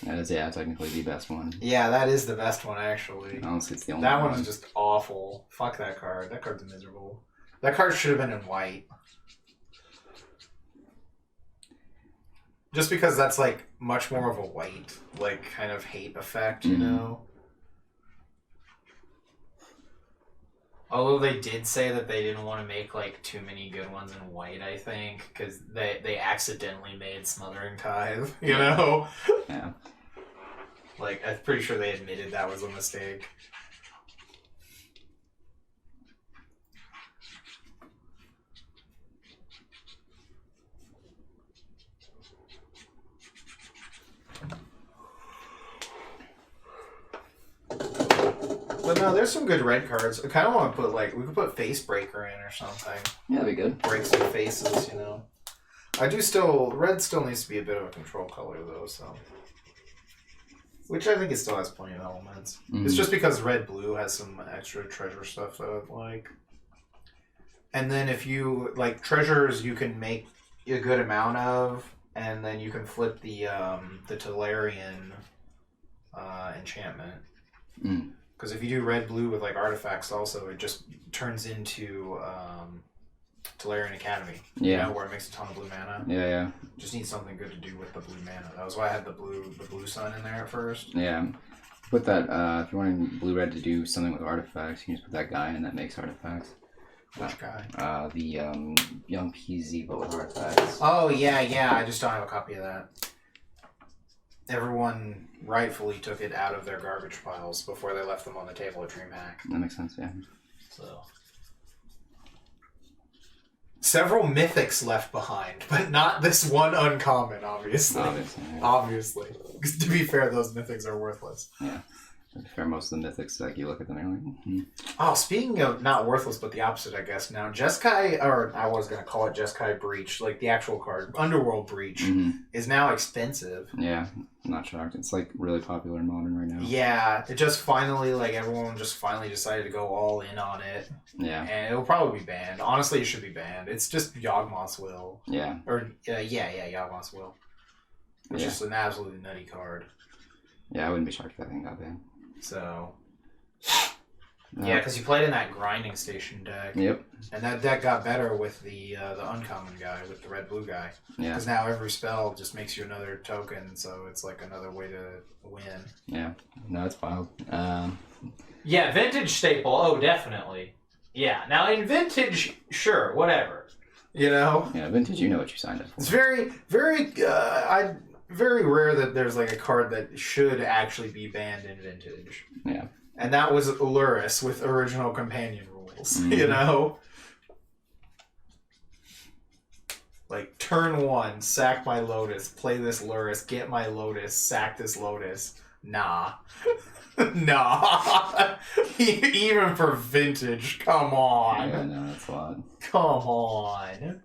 That is, technically the best one. Yeah, that is the best one, actually. Honestly, it's the only that one. That one's just awful. Fuck that card. That card's miserable. That card should have been in white. Just because that's, like, much more of a white, like, kind of hate effect, you know? Although they did say that they didn't want to make, like, too many good ones in white, I think, because they accidentally made Smothering Tithe, you know? Yeah. Like, I'm pretty sure they admitted that was a mistake. But no, there's some good red cards. I kind of want to put, like, we could put Face Breaker in or something. Yeah, that'd be good. Break some faces, you know. Red still needs to be a bit of a control color, though, so. Which I think it still has plenty of elements. It's just because red-blue has some extra treasure stuff that I'd like. And then if you, like, treasures you can make a good amount of, and then you can flip the Tolarian enchantment. Because if you do red-blue with, like, artifacts also, it just turns into Tolarian Academy. Yeah. You know, where it makes a ton of blue mana. Yeah. Just need something good to do with the blue mana. That was why I had the blue sun in there at first. Yeah. Put that, if you're wanting blue-red to do something with artifacts, you can just put that guy in that makes artifacts. Which guy? The young PZ, but with artifacts. Oh, yeah. I just don't have a copy of that. Everyone rightfully took it out of their garbage piles before they left them on the table at DreamHack. That makes sense, yeah. So. Several mythics left behind, but not this one uncommon, obviously. Obviously. Because to be fair, those mythics are worthless. Yeah. To be fair, most of the mythics, like, you look at them and you're like, Oh, speaking of not worthless, but the opposite, I guess, now, Jeskai, or I was going to call it Jeskai Breach, like the actual card, Underworld Breach, is now expensive. Yeah, I'm not shocked. It's, like, really popular in Modern right now. Yeah, it just finally, like, everyone just finally decided to go all in on it. Yeah. And it'll probably be banned. Honestly, it should be banned. It's just Yawgmoth's Will. Yeah. Or, Yawgmoth's Will. Which is an absolutely nutty card. Yeah, I wouldn't be shocked if that thing got banned. So, yeah, because you played in that grinding station deck. Yep. And that deck got better with the uncommon guy, with the red-blue guy. Yeah. Because now every spell just makes you another token, so it's like another way to win. Yeah. No, it's wild. Yeah, vintage staple. Oh, definitely. Yeah. Now in vintage, sure, whatever. You know? Yeah, vintage, you know what you signed up for. It's very, very, very rare that there's like a card that should actually be banned in vintage. Yeah. And that was Luris with original companion rules, you know? Like, turn 1, sack my Lotus, play this Luris, get my Lotus, sack this Lotus. Nah. Nah. Even for vintage, come on. Yeah, no, that's a lot. Come on.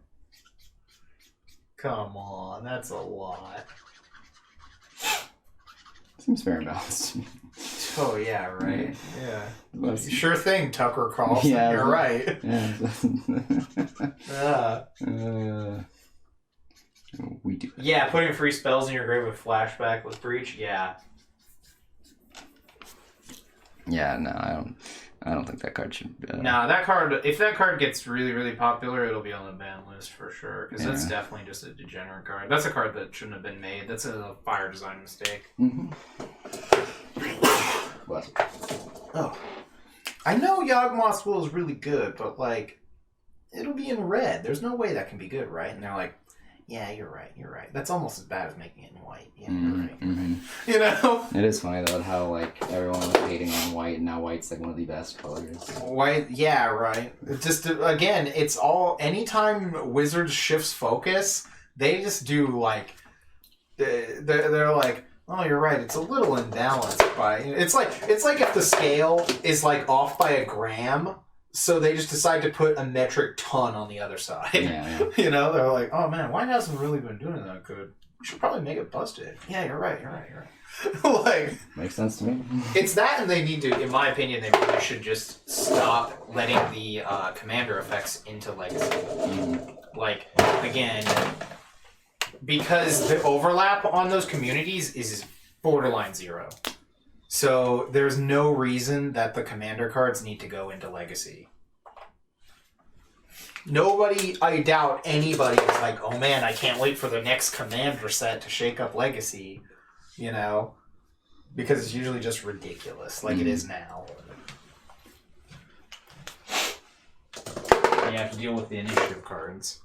Come on, that's a lot. Seems fair and balanced to me. Oh, yeah, right. Yeah. Sure thing, Tucker Carlson. Yeah, you're right. Yeah. We do. Yeah, putting free spells in your grave with flashback with Breach, yeah. Yeah, no, I don't think that card should. Nah, that card. If that card gets really, really popular, it'll be on the ban list for sure. Because that's definitely just a degenerate card. That's a card that shouldn't have been made. That's a fire design mistake. Bless. Oh, I know Yawgmoth's Will is really good, but like, it'll be in red. There's no way that can be good, right? And they're like, yeah, you're right. That's almost as bad as making it in white. Yeah, you're right. You know? It is funny, though, how, like, everyone was hating on white, and now white's, like, one of the best colors. White, yeah, right. It's just, again, it's all, anytime Wizards shifts focus, they just do, like, they're like, oh, you're right, it's a little imbalanced by, it's like if the scale is, like, off by a gram, so they just decide to put a metric ton on the other side. Yeah. You know, they're like, oh man, white hasn't really been doing that good. We should probably make it busted. Yeah, you're right. Like, makes sense to me. It's that, and they need to, in my opinion, they really should just stop letting the commander effects into Legacy. Like, again, because the overlap on those communities is borderline zero. So there's no reason that the commander cards need to go into Legacy. I doubt anybody is like, oh man, I can't wait for the next commander set to shake up Legacy, you know? Because it's usually just ridiculous, like it is now. And you have to deal with the initiative cards.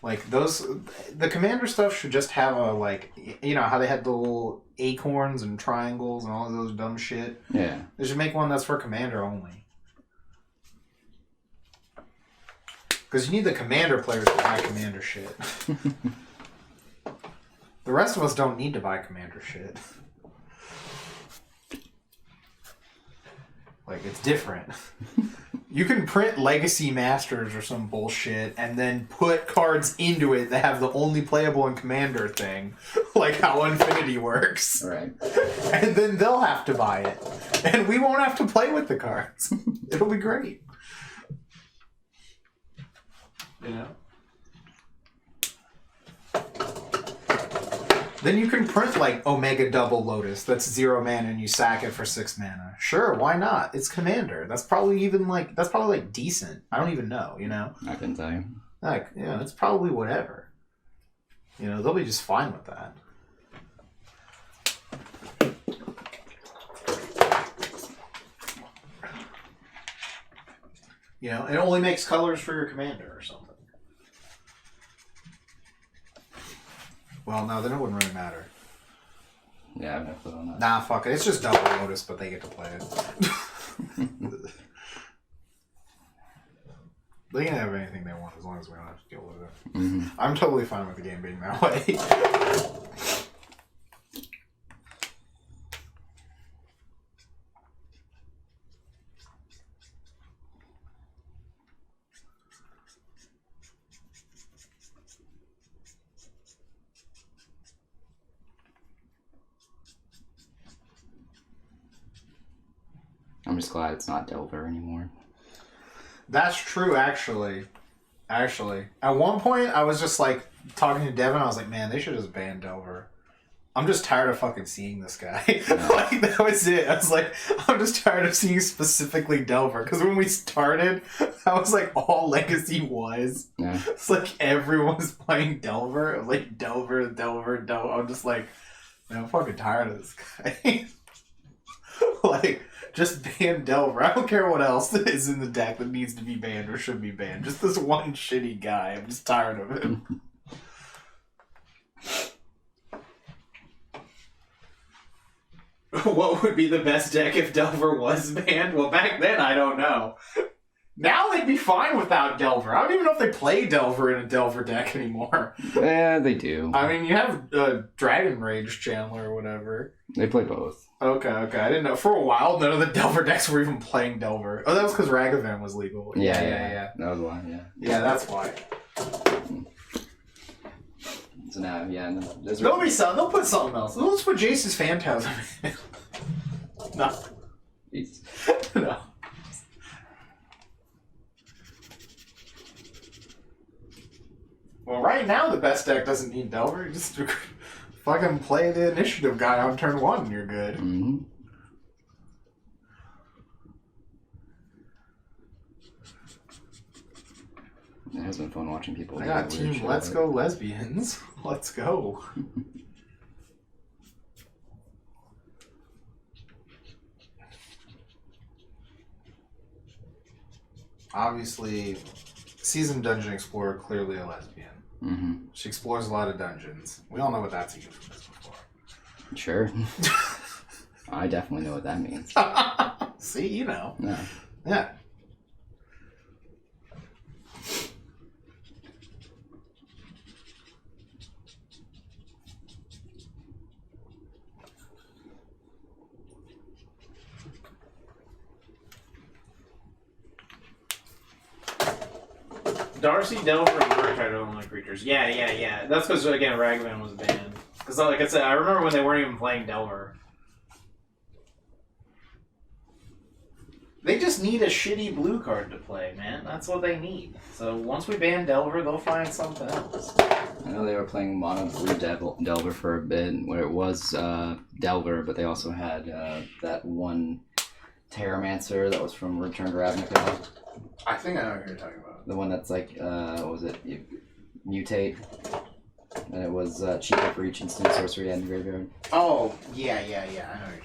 Like, the commander stuff should just have a, like, you know, how they had the little acorns and triangles and all of those dumb shit? Yeah. They should make one that's for commander only. Because you need the commander players to buy commander shit. The rest of us don't need to buy commander shit. Like, it's different. You can print Legacy Masters or some bullshit and then put cards into it that have the only playable in Commander thing, like how Infinity works. Right. And then they'll have to buy it. And we won't have to play with the cards. It'll be great. You know? Then you can print like Omega Double Lotus that's 0 mana and you sack it for 6 mana. Sure, why not? It's Commander. That's probably decent. I don't even know, you know? I couldn't tell you. Like, yeah, it's probably whatever. You know, they'll be just fine with that. You know, it only makes colors for your commander or something. Well, no, then it wouldn't really matter. Yeah, I've never put on that. Nah, fuck it. It's just Double Lotus, but they get to play it. They can have anything they want as long as we don't have to deal with it. Mm-hmm. I'm totally fine with the game being that way. I'm just glad it's not Delver anymore. That's true, actually. At one point, I was just like, talking to Devin, I was like, man, they should just ban Delver. I'm just tired of fucking seeing this guy. Yeah. Like, that was it. I was like, I'm just tired of seeing specifically Delver. Because when we started, that was like all Legacy was. Yeah. It's like everyone was playing Delver. It was like Delver. I'm just like, man, I'm fucking tired of this guy. Like, just ban Delver. I don't care what else is in the deck that needs to be banned or should be banned. Just this one shitty guy. I'm just tired of him. What would be the best deck if Delver was banned? Well, back then, I don't know. Now they'd be fine without Delver. I don't even know if they play Delver in a Delver deck anymore. Yeah, they do. I mean, you have Dragon Rage Chandler or whatever. They play both. Okay. I didn't know. For a while, none of the Delver decks were even playing Delver. Oh, that was because Ragavan was legal. Yeah. That was why, yeah. Yeah, that's why. So now, yeah. They'll put something else. Let's put Jace's Phantasm in. No. No. Well, right now, the best deck doesn't need Delver. You just fucking play the initiative guy on turn 1 and you're good. Mm-hmm. It has been fun watching people. I got team Let's Go Lesbians. Let's go. Obviously, Seasoned Dungeon Explorer, clearly a lesbian. Mm-hmm. She explores a lot of dungeons. We all know what that's a euphemism for. Sure. I definitely know what that means. See, you know. No. Yeah. Darcy, Delver, and Murktide don't like creatures. Yeah. That's because, again, Ragavan was banned. Because, like I said, I remember when they weren't even playing Delver. They just need a shitty blue card to play, man. That's what they need. So once we ban Delver, they'll find something else. I know they were playing mono blue Delver for a bit, where it was Delver, but they also had that one Terramancer that was from Return to Ravnica. I think I know what you're talking about. The one that's like, what was it? Mutate. And it was cheaper for each instant sorcery and graveyard. Oh, yeah. I know what you're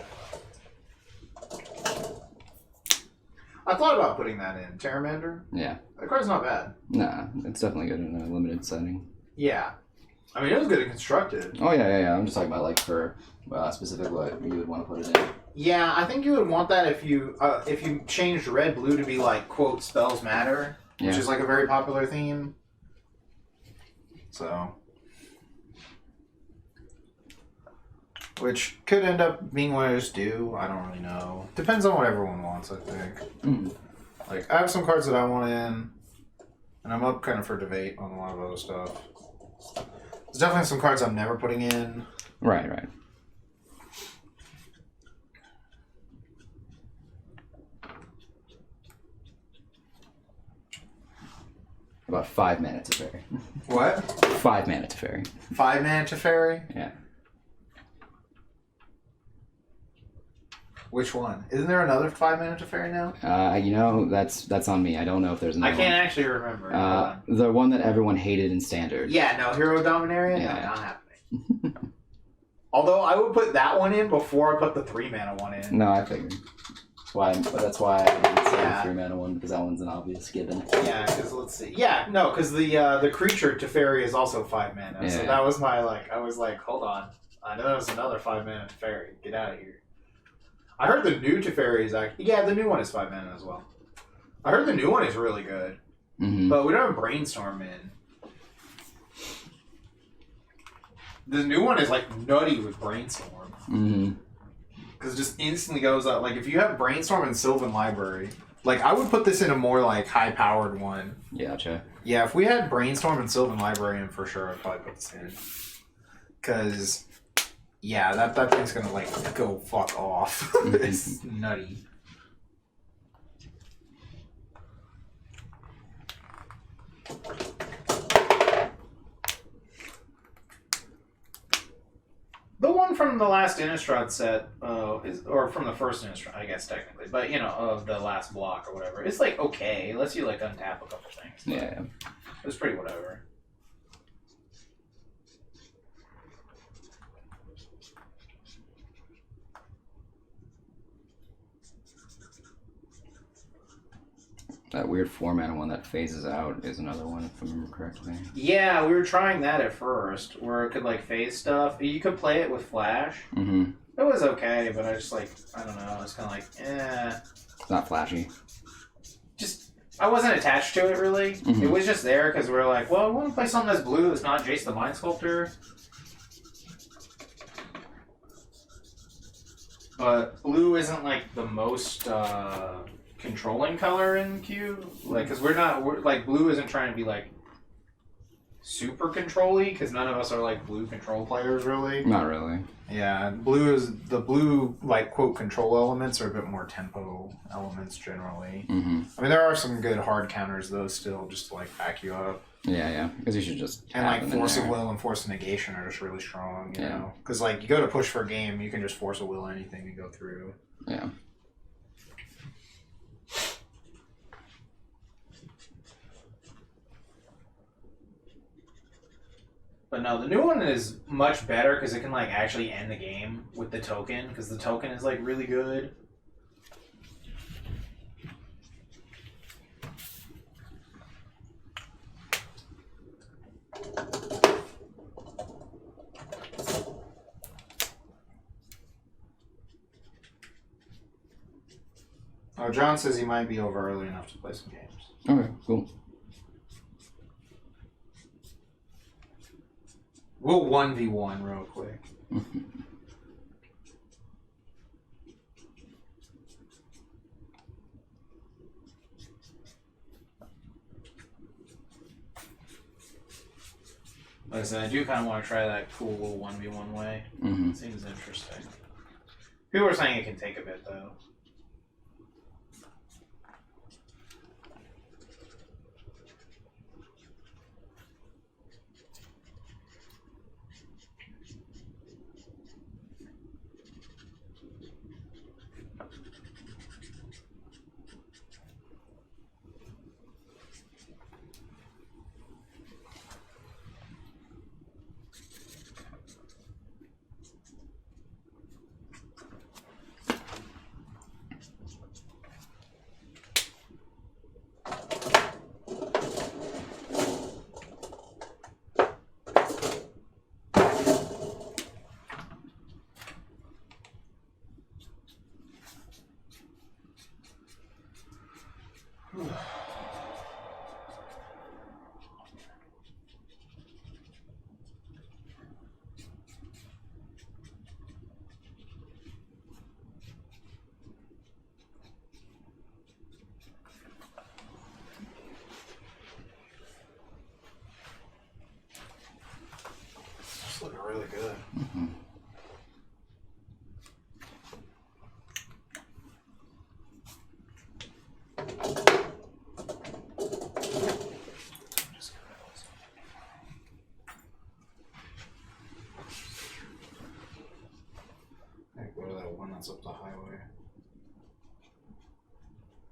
talking about. I thought about putting that in. Terramander? Yeah. That card's not bad. Nah, it's definitely good in a limited setting. Yeah. I mean, it was good and constructed. Oh, yeah. I'm just talking about, like, for specific what you would want to put it in. Yeah, I think you would want that if you changed red-blue to be, like, quote, spells matter, which is, like, a very popular theme. So... which could end up being what I just do. I don't really know. Depends on what everyone wants, I think. Like, I have some cards that I want in, and I'm up kind of for debate on a lot of other stuff. There's definitely some cards I'm never putting in. Right. About 5 mana Teferi. What? 5 mana Teferi. 5 mana Teferi? Yeah. Which one? Isn't there another 5 mana Teferi now? That's on me. I don't know if there's another I can't actually remember. The one that everyone hated in Standard. Yeah, no, Hero Dominaria? Yeah. No, not happening. Although I would put that one in before I put the 3 mana one in. No, I figured. That's why I didn't say the 3 mana one, because that one's an obvious given. Yeah, because let's see. Yeah, no, because the creature Teferi is also 5 mana. Yeah. So that was my, I was like, hold on. I know there's another 5 mana Teferi. Get out of here. I heard the new Teferi is actually... Yeah, the new one is 5 mana as well. I heard the new one is really good. Mm-hmm. But we don't have Brainstorm in. The new one is, nutty with Brainstorm. Mm-hmm. Because it just instantly goes up. Like, if you have Brainstorm and Sylvan Library, I would put this in a more, high-powered one. Gotcha. Yeah, if we had Brainstorm and Sylvan Library in, for sure, I'd probably put this in. Because, yeah, that thing's gonna, go fuck off. It's nutty. The one from the last Innistrad set, or from the first Innistrad, I guess technically, but of the last block or whatever, it's okay. It lets you untap a couple things. Yeah. It's pretty whatever. That weird 4 mana one that phases out is another one, if I remember correctly. Yeah, we were trying that at first, where it could phase stuff. You could play it with Flash. Mm-hmm. It was okay, but I just I don't know. It's kind of eh. It's not flashy. Just I wasn't attached to it really. Mm-hmm. It was just there because we were like, well, I want to play something that's blue. That's not Jace the Mind Sculptor. But blue isn't the most controlling color in Q. Because we're blue isn't trying to be super control-y, because none of us are blue control players really. Not really. Yeah, the blue quote control elements are a bit more tempo elements generally. Mm-hmm. I mean, there are some good hard counters though still, just to back you up. Yeah, because you should just and Force of Will and Force of Negation are just really strong, you know? Because you go to push for a game, you can just Force of Will anything to go through. Yeah. But no, the new one is much better because it can actually end the game with the token, because the token is really good. Oh, John says he might be over early enough to play some games. Okay, cool. We'll 1v1 real quick. Like I said, I do kind of want to try that cool little 1v1 way. Mm-hmm. It seems interesting. People are saying it can take a bit, though.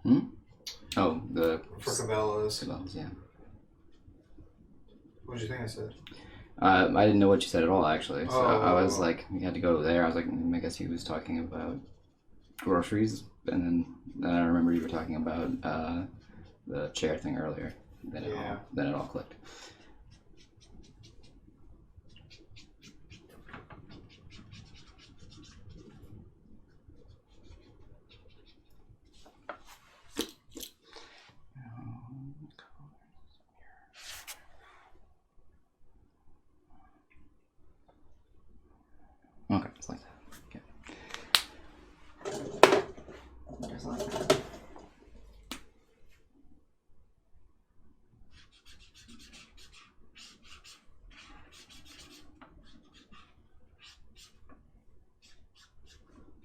Oh, the... For Cabela's. Cabela's, yeah. What did you think I said? I didn't know what you said at all, actually. So I was like, you had to go there. I was like, I guess he was talking about groceries. And then I remember you were talking about the chair thing earlier. Then it all clicked. Okay, just like that. Okay. Just like that.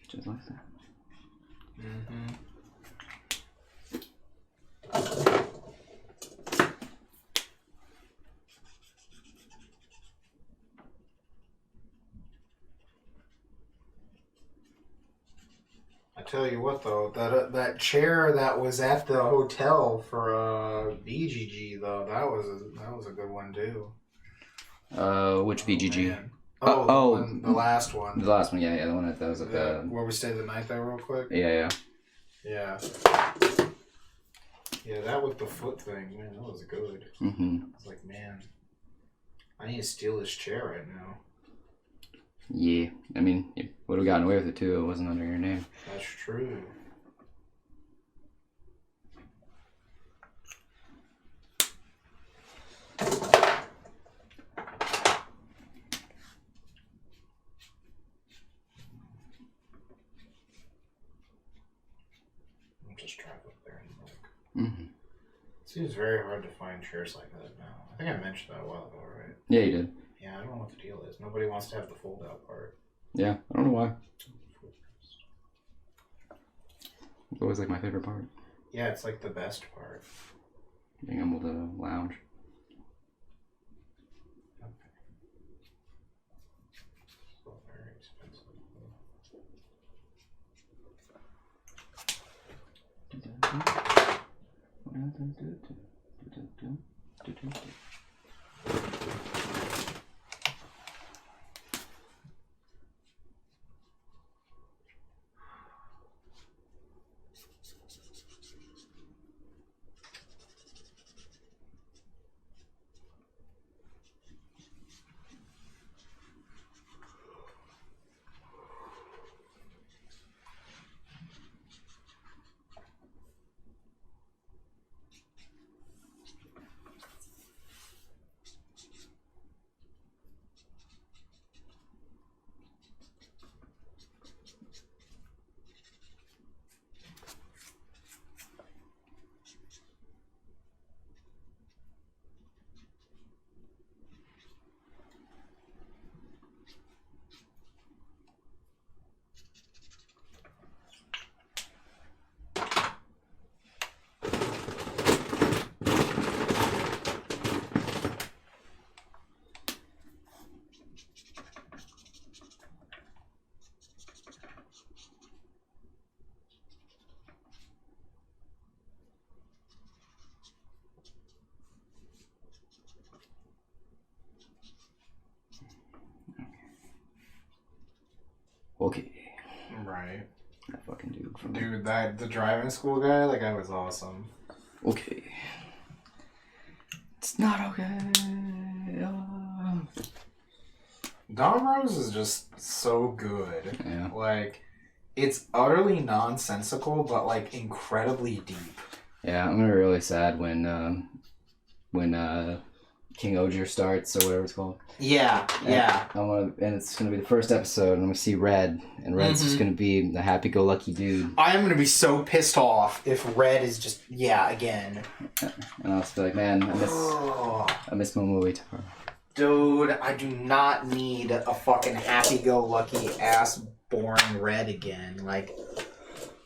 Just like that. Mm-hmm. I tell you what, though, that chair that was at the hotel for BGG, though, that was a good one too. Which BGG? The last one. The last one, yeah, the one that was at the... Where we stayed the night there real quick? Yeah. Yeah, that with the foot thing, man, that was good. Mm-hmm. I was like, man, I need to steal this chair right now. Yeah, I mean, you would have gotten away with it too. It wasn't under your name. That's true. I'll just drive up there and look. Mm-hmm. It seems very hard to find chairs like that now. I think I mentioned that a while ago, right? Yeah, you did. Yeah, I don't know what the deal is. Nobody wants to have the fold-out part. Yeah, I don't know why. It's always like my favorite part. Yeah, it's like the best part. Being able to lounge. Okay. So very expensive. Okay. Right. That fucking dude from... Dude, the driving school guy, that guy was awesome. Okay. It's not okay. Dom Rose is just so good. Yeah. Like, it's utterly nonsensical, but, like, incredibly deep. Yeah, I'm gonna be really sad when King Ogier starts, or whatever it's called. Yeah. And it's gonna be the first episode, and I'm gonna see Red, and Red's just gonna be the happy-go-lucky dude. I am gonna be so pissed off if Red is just, again. And I'll just be like, man, I miss Momoi Taro. Dude, I do not need a fucking happy-go-lucky ass boring Red again. Like,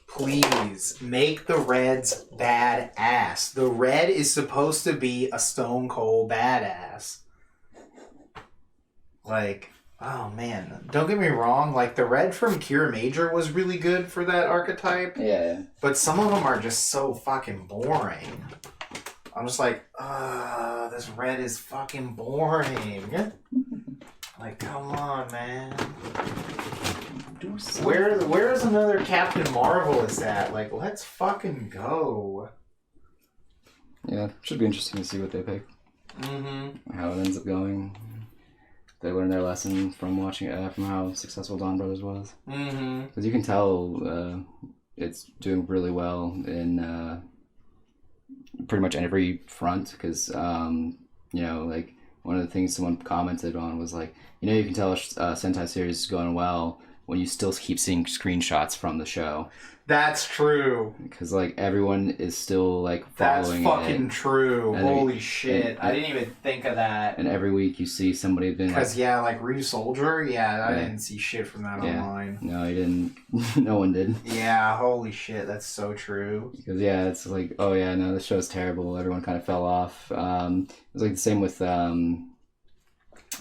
please, make the Reds badass. The Red is supposed to be a stone cold badass. Like, Oh man, don't get me wrong. Like the red from Cure Major was really good for that archetype. Yeah. But some of them are just so fucking boring. I'm just like, this red is fucking boring. Like, come on, man. Where's another Captain Marvel is at? Like, let's fucking go. Yeah, should be interesting to see what they pick. Mm-hmm. How it ends up going. They learned their lesson from watching from how successful Dawn Brothers was. Mm-hmm. Because you can tell it's doing really well in pretty much every front. Because like one of the things someone commented on was like, you can tell a Sentai series is going well when you still keep seeing screenshots from the show. That's true. Because like everyone is still like following. That's fucking it. true. And holy shit! I didn't even think of that. And every week you see somebody being because like Reef Soldier, I didn't see shit from that online. No, you didn't. No one did. Yeah, holy shit, that's so true. Because it's like, oh yeah, no, this show's terrible. Everyone kind of fell off. It was like the same with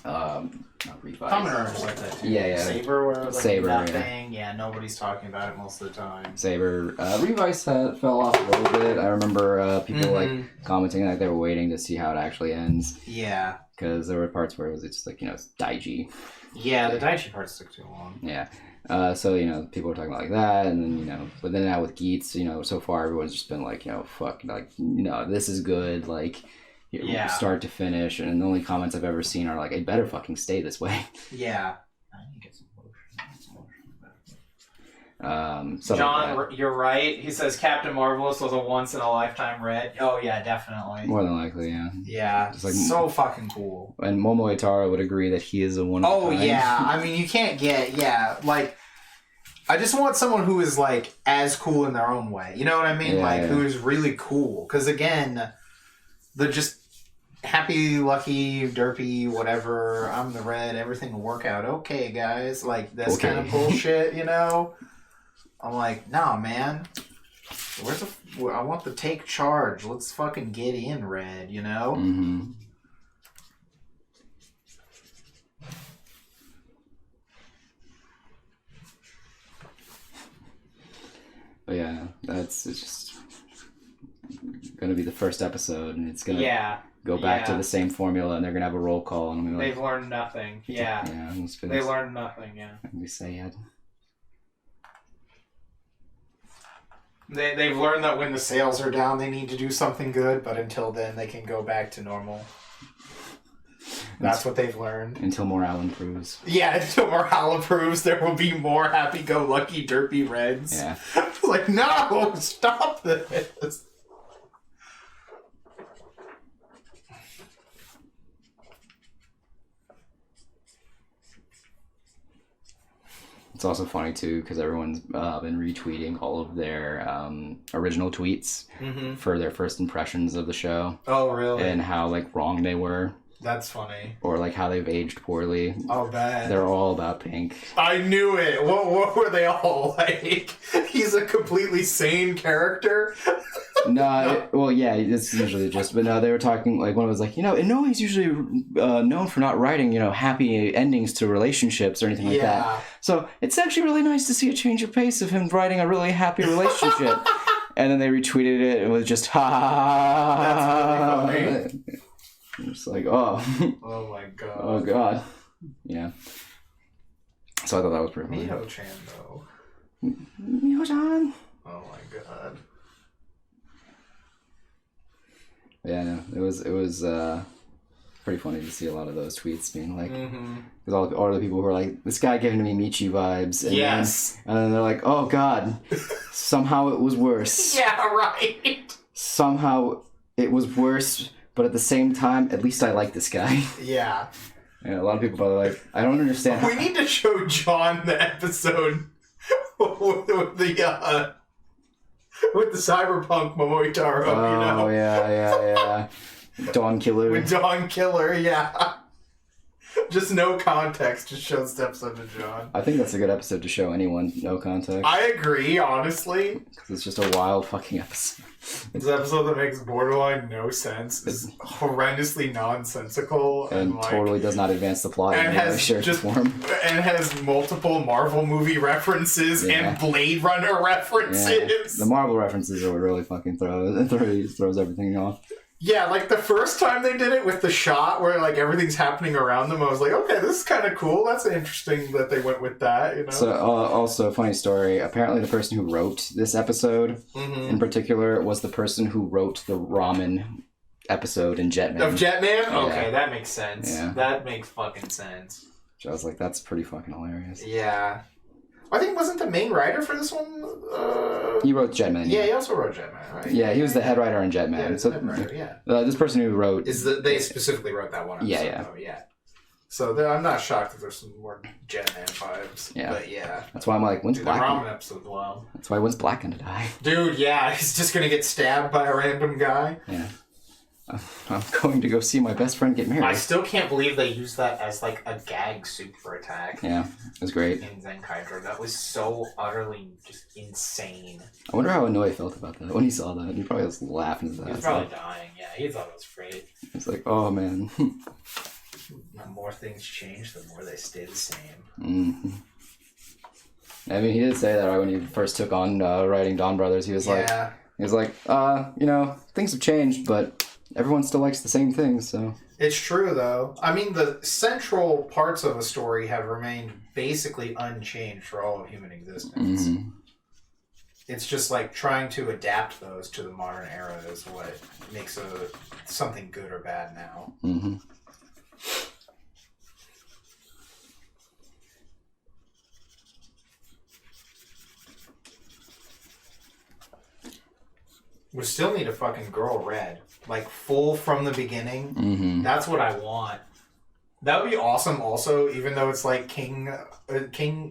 not Revive. Kamen Rider was like that too. Yeah. Saber, where it was like Saber, nothing. Yeah, nobody's talking about it most of the time. Saber. Revice fell off a little bit. I remember people like commenting like they were waiting to see how it actually ends. Yeah. Because there were parts where it was just like, it's Daiji. Yeah, the Daichi parts took too long. Yeah. So, people were talking about like that, and then, but then now with Geats, so far everyone's just been like, fuck, like, this is good, like, start to finish, and the only comments I've ever seen are like, it better fucking stay this way. Yeah. I need to get some lotion. John, like you're right. He says Captain Marvelous was a once-in-a-lifetime red. Oh, yeah, definitely. More than likely, yeah. Yeah, it's like, so fucking cool. And Momo Itaro would agree that he is a one-of-a-kind. Oh, yeah. I mean, you can't get, like, I just want someone who is, like, as cool in their own way. You know what I mean? Who is really cool. Because, again, they're just happy, lucky, derpy, whatever. I'm the red. Everything will work out. Okay, guys. Like, this kind of bullshit, I'm like, nah, man. I want the take charge. Let's fucking get in, red, Mm-hmm. But yeah, it's just gonna be the first episode, and it's gonna go back to the same formula, and they're gonna have a roll call, and I'm gonna they've learned nothing. Yeah, they learned nothing. Yeah, I'm gonna say it. They've learned that when the sales are down, they need to do something good, but until then, they can go back to normal. That's what they've learned. Until morale improves. Yeah, until morale improves, there will be more happy-go-lucky, derpy reds. Yeah. Like, no! Stop this! It's also funny, too, because everyone's been retweeting all of their original tweets for their first impressions of the show. Oh, really? And how, like, wrong they were. That's funny. Or, like, how they've aged poorly. Oh, bad. They're all about Pink. I knew it! What were they all like? He's a completely sane character? It's usually just, but no, they were talking, like, one was like, he's usually known for not writing, happy endings to relationships or anything like that. So it's actually really nice to see a change of pace of him writing a really happy relationship. And then they retweeted it, and it was just, ha ha ha. That's really funny. It's like, oh. Oh my god. Oh god. Yeah. So I thought that was pretty funny. Miho-chan, though. Miho-chan. Oh my god. Yeah, no, it was pretty funny to see a lot of those tweets being like, because all the people who were like, this guy giving me Michi vibes, and then they're like, oh god, somehow it was worse. Yeah, right. Somehow it was worse, but at the same time, at least I like this guy. Yeah. Yeah, a lot of people are like, I don't understand. We need to show John the episode with the cyberpunk Momoitaro, Oh, yeah. Dawn Killer. With Dawn Killer, yeah. Just no context. Just shows the episode to John. I think that's a good episode to show anyone, no context. I agree, honestly. Because it's just a wild fucking episode. It's an episode that makes borderline no sense. It's horrendously nonsensical. And like, totally does not advance the plot and in has any shape or form. And has multiple Marvel movie references and Blade Runner references. Yeah. The Marvel references are what really fucking throws everything off. Yeah, like the first time they did it with the shot where like everything's happening around them, I was like, okay, this is kind of cool. That's interesting that they went with that, you know? So, also, funny story. Apparently the person who wrote this episode in particular was the person who wrote the ramen episode in Jetman. Of Jetman? Yeah. Okay, that makes sense. Yeah. That makes fucking sense. So I was like, that's pretty fucking hilarious. Yeah. I think wasn't the main writer for this one? He wrote Jetman. Yeah, he also wrote Jetman, right? Yeah, he was the head writer on Jetman. Yeah, so, head writer, yeah. This person who wrote... They specifically wrote that one episode, yeah. though, yeah. So I'm not shocked that there's some more Jetman vibes. Yeah. But yeah. That's why I'm like, when's Black? The ramen episode's wild. That's why when's Black gonna die? Dude, yeah, he's just gonna get stabbed by a random guy. Yeah. I'm going to go see my best friend get married. I still can't believe they used that as like a gag super attack. Yeah, it was great. In Zenkaiger. That was so utterly just insane. I wonder how Inoue felt about that when he saw that. He probably was laughing at that. He was probably dying, yeah. He thought it was great. It's like, oh man. The more things change, the more they stay the same. Mm-hmm. I mean, he did say that right when he first took on writing Dawn Brothers. He was like, things have changed, but everyone still likes the same things, so... It's true, though. I mean, the central parts of a story have remained basically unchanged for all of human existence. Mm-hmm. It's just like trying to adapt those to the modern era is what makes something good or bad now. Mm-hmm. We still need a fucking girl red. Like, full from the beginning. Mm-hmm. That's what I want. That would be awesome also, even though it's like King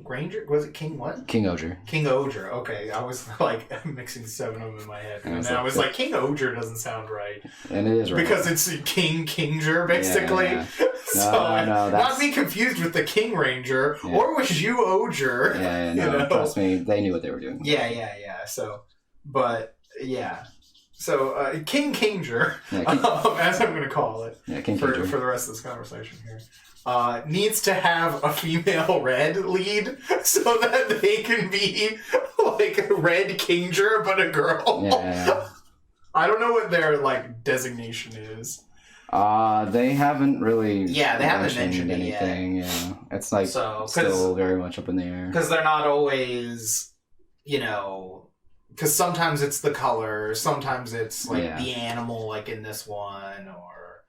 Ranger? Was it King what? King Oger. King Oger. Okay, I was like mixing 7 of them in my head. And then I was like, King Oger doesn't sound right. And it is right. Because it's King Kinger, basically. Yeah. So, no, not be confused with the King Ranger, or was you Oger. Yeah, trust me, they knew what they were doing. Yeah. So, but, yeah. So, King Kinger, as I'm going to call it, for the rest of this conversation here, needs to have a female red lead so that they can be like Red Kinger, but a girl. Yeah. I don't know what their like designation is. They haven't really. Yeah, they haven't mentioned anything. Yet. Yeah, it's like still very much up in the air because they're not always, Because sometimes it's the color, sometimes it's like the animal, like in this one, or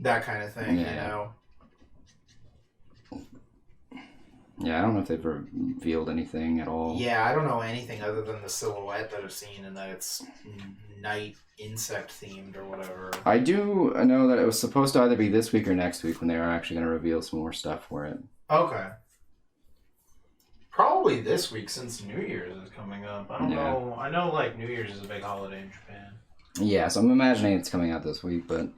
that kind of thing, Yeah, I don't know if they've revealed anything at all. Yeah, I don't know anything other than the silhouette that I've seen and that it's night insect themed or whatever. I do know that it was supposed to either be this week or next week when they are actually going to reveal some more stuff for it. Okay. Probably this week since New Year's is coming up. I don't know. I know like New Year's is a big holiday in Japan. Yeah, so I'm imagining it's coming out this week, but...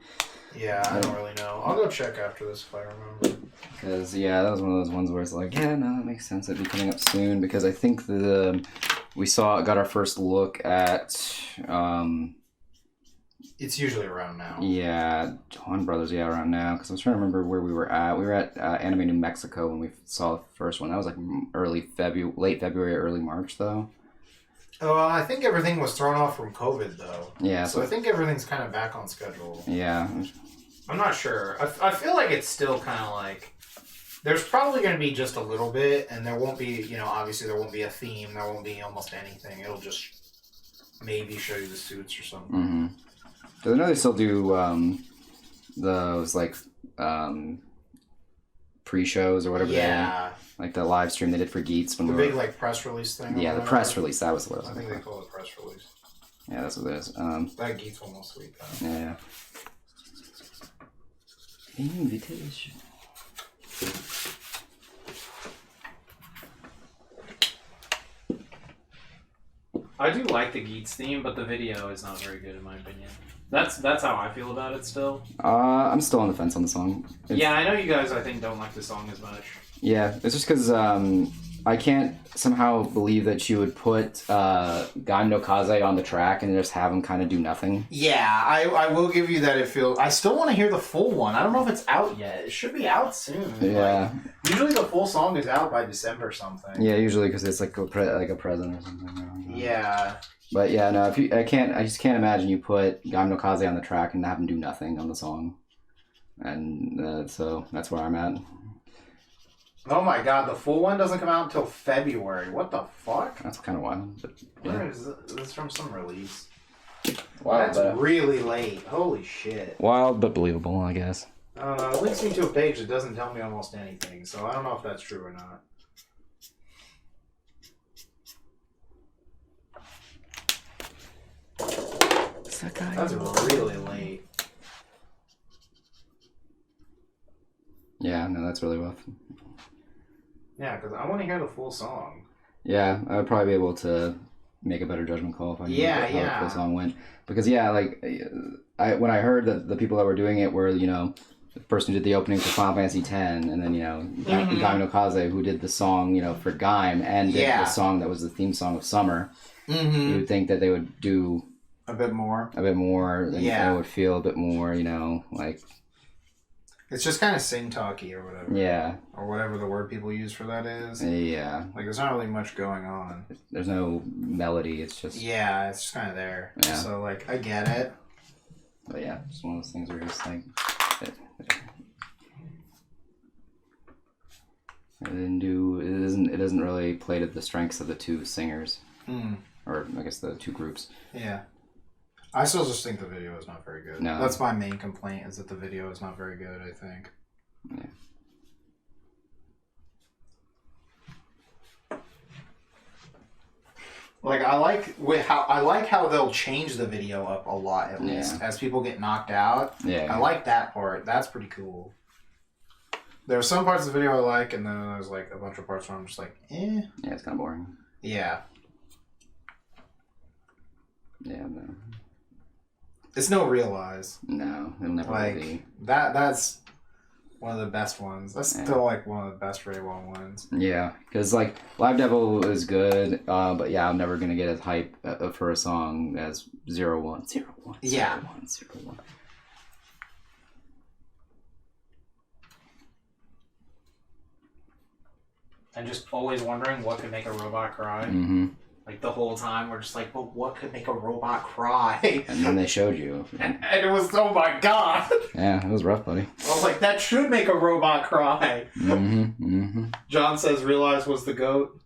Yeah, I don't really know. I'll go check after this if I remember. Because, that was one of those ones where it's like, that makes sense. It'd be coming up soon, because I think we got our first look at... It's usually around now. Yeah, Dawn Brothers, around now. Because I was trying to remember where we were at. We were at Anime New Mexico when we saw the first one. That was like late February, early March, though. I think everything was thrown off from COVID, though. Yeah. So I think everything's kind of back on schedule. Yeah. I'm not sure. I feel like it's still kind of like... There's probably going to be just a little bit, and there won't be, obviously there won't be a theme. There won't be almost anything. It'll just maybe show you the suits or something. Mm-hmm. I know they still do those, like, pre-shows or whatever. Yeah. Like the live stream they did for Geats. When the big, like, press release thing. Yeah, the press release. That was what it was. I think they call it press release. Yeah, that's what it is. That Geats one was sweet, though. Yeah. Invitation. I do like the Geats theme, but the video is not very good in my opinion. That's how I feel about it still. I'm still on the fence on the song. Yeah, I know you guys, I think, don't like the song as much. Yeah, it's just because I can't somehow believe that you would put Gan no Kaze on the track and just have him kind of do nothing. Yeah, I will give you that. It feels. I still want to hear the full one. I don't know if it's out yet. It should be out soon. Yeah. Like, usually the full song is out by December or something. Yeah, usually because it's like a present or something. Yeah. But yeah, no. I just can't imagine you put Gan no Kaze on the track and have him do nothing on the song, and so that's where I'm at. Oh my god, the full one doesn't come out until February. What the fuck? That's kind of wild. But, yeah. Where is this? This is from some release. Wild, That's really late. Holy shit. Wild but believable, I guess. I don't know. It links me to a page that doesn't tell me almost anything, so I don't know if that's true or not. That's really late. Yeah, no, that's really rough. Yeah, because I want to hear the full song. Yeah, I would probably be able to make a better judgment call if I knew how the song went. Because yeah, like when I heard that the people that were doing it were, you know, the person who did the opening for Final Fantasy X, and then, you know, Gaim no Kaze, who did the song, you know, for Gaim, and did the song that was the theme song of Summer. You would think that they would do a bit more, and it would feel a bit more, you know, like. It's just kind of sing-talky or whatever. Yeah. Or whatever the word people use for that is. Yeah. Like, there's not really much going on. There's no melody, it's just... Yeah, it's just kind of there. Yeah. So, like, I get it. But yeah, it's one of those things where you're just like... It doesn't really play to the strengths of the two singers. Or, I guess, the two groups. Yeah. I still just think the video is not very good. No. That's my main complaint, is that the video is not very good, I think. Yeah. Like, I like how they'll change the video up a lot, at least, as people get knocked out. Yeah. I like that part. That's pretty cool. There are some parts of the video I like, and then there's, like, a bunch of parts where I'm just like, eh. Yeah, it's kind of boring. Yeah. Yeah, no. It's no Realize. No, it'll never be. That's one of the best ones. That's still like one of the best Reiwa ones. Yeah, because like Live Devil is good, but yeah, I'm never gonna get as hype for a song as 01. Yeah. 01. And just always wondering what could make a robot cry. Mm-hmm. Like, the whole time, we're just like, but what could make a robot cry? And then they showed you. and it was, oh my god! Yeah, it was rough, buddy. I was like, that should make a robot cry! John says Realize was the GOAT.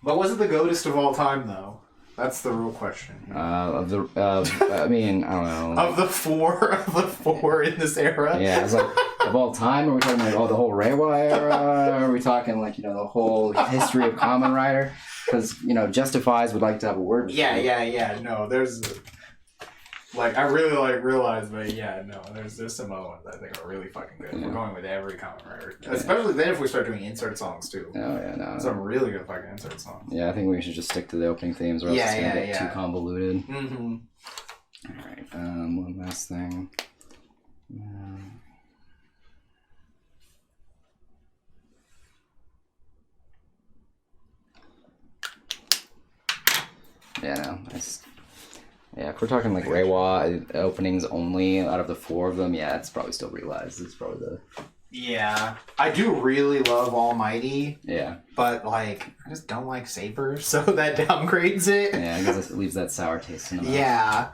But was it the GOATest of all time, though? That's the real question. I mean, I don't know. Of the four in this era? Yeah, it's like, of all time? Are we talking like, the whole Reiwa era? Or are we talking like, you know, the whole history of Kamen Rider? Because, you know, Justifies would like to have a word. Yeah. No, there's... Like, I really like Realize, but yeah, no, there's some other ones I think are really fucking good. Yeah. We're going with every Kamen Rider. Especially then if we start doing insert songs, too. Oh, yeah, no. Some really good fucking insert songs. Yeah, I think we should just stick to the opening themes, or else it's going to get too convoluted. Mm-hmm. Alright, one last thing. Yeah, no, yeah, if we're talking like Reiwa openings only out of the four of them, yeah, it's probably still Realized. It's probably the... Yeah. I do really love Almighty. Yeah. But, like, I just don't like Saber, so that downgrades it. Yeah, I guess it leaves that sour taste in the mouth. Yeah.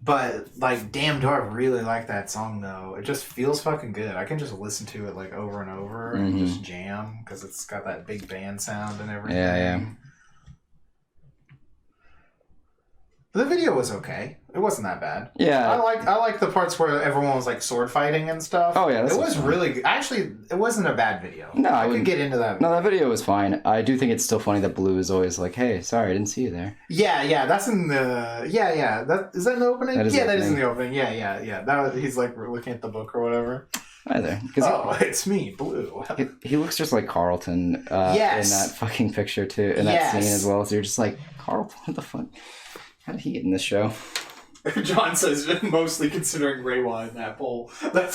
But, like, damn, do I really like that song, though. It just feels fucking good. I can just listen to it, like, over and over and just jam, because it's got that big band sound and everything. Yeah. The video was okay. It wasn't that bad. Yeah. I like the parts where everyone was like sword fighting and stuff. Oh yeah, it was really good. Actually, it wasn't a bad video. No, I could get into that. No, that video was fine. I do think it's still funny that Blue is always like, "Hey, sorry, I didn't see you there." Yeah, that's in the That is that in the opening? That is that is in the opening. Yeah. He's like looking at the book or whatever. either. It's me, Blue. He looks just like Carlton in that fucking picture too, in that scene as well. So you're just like, Carlton, what the fuck? How did he get in this show? John says mostly considering Reiwa in that poll. No.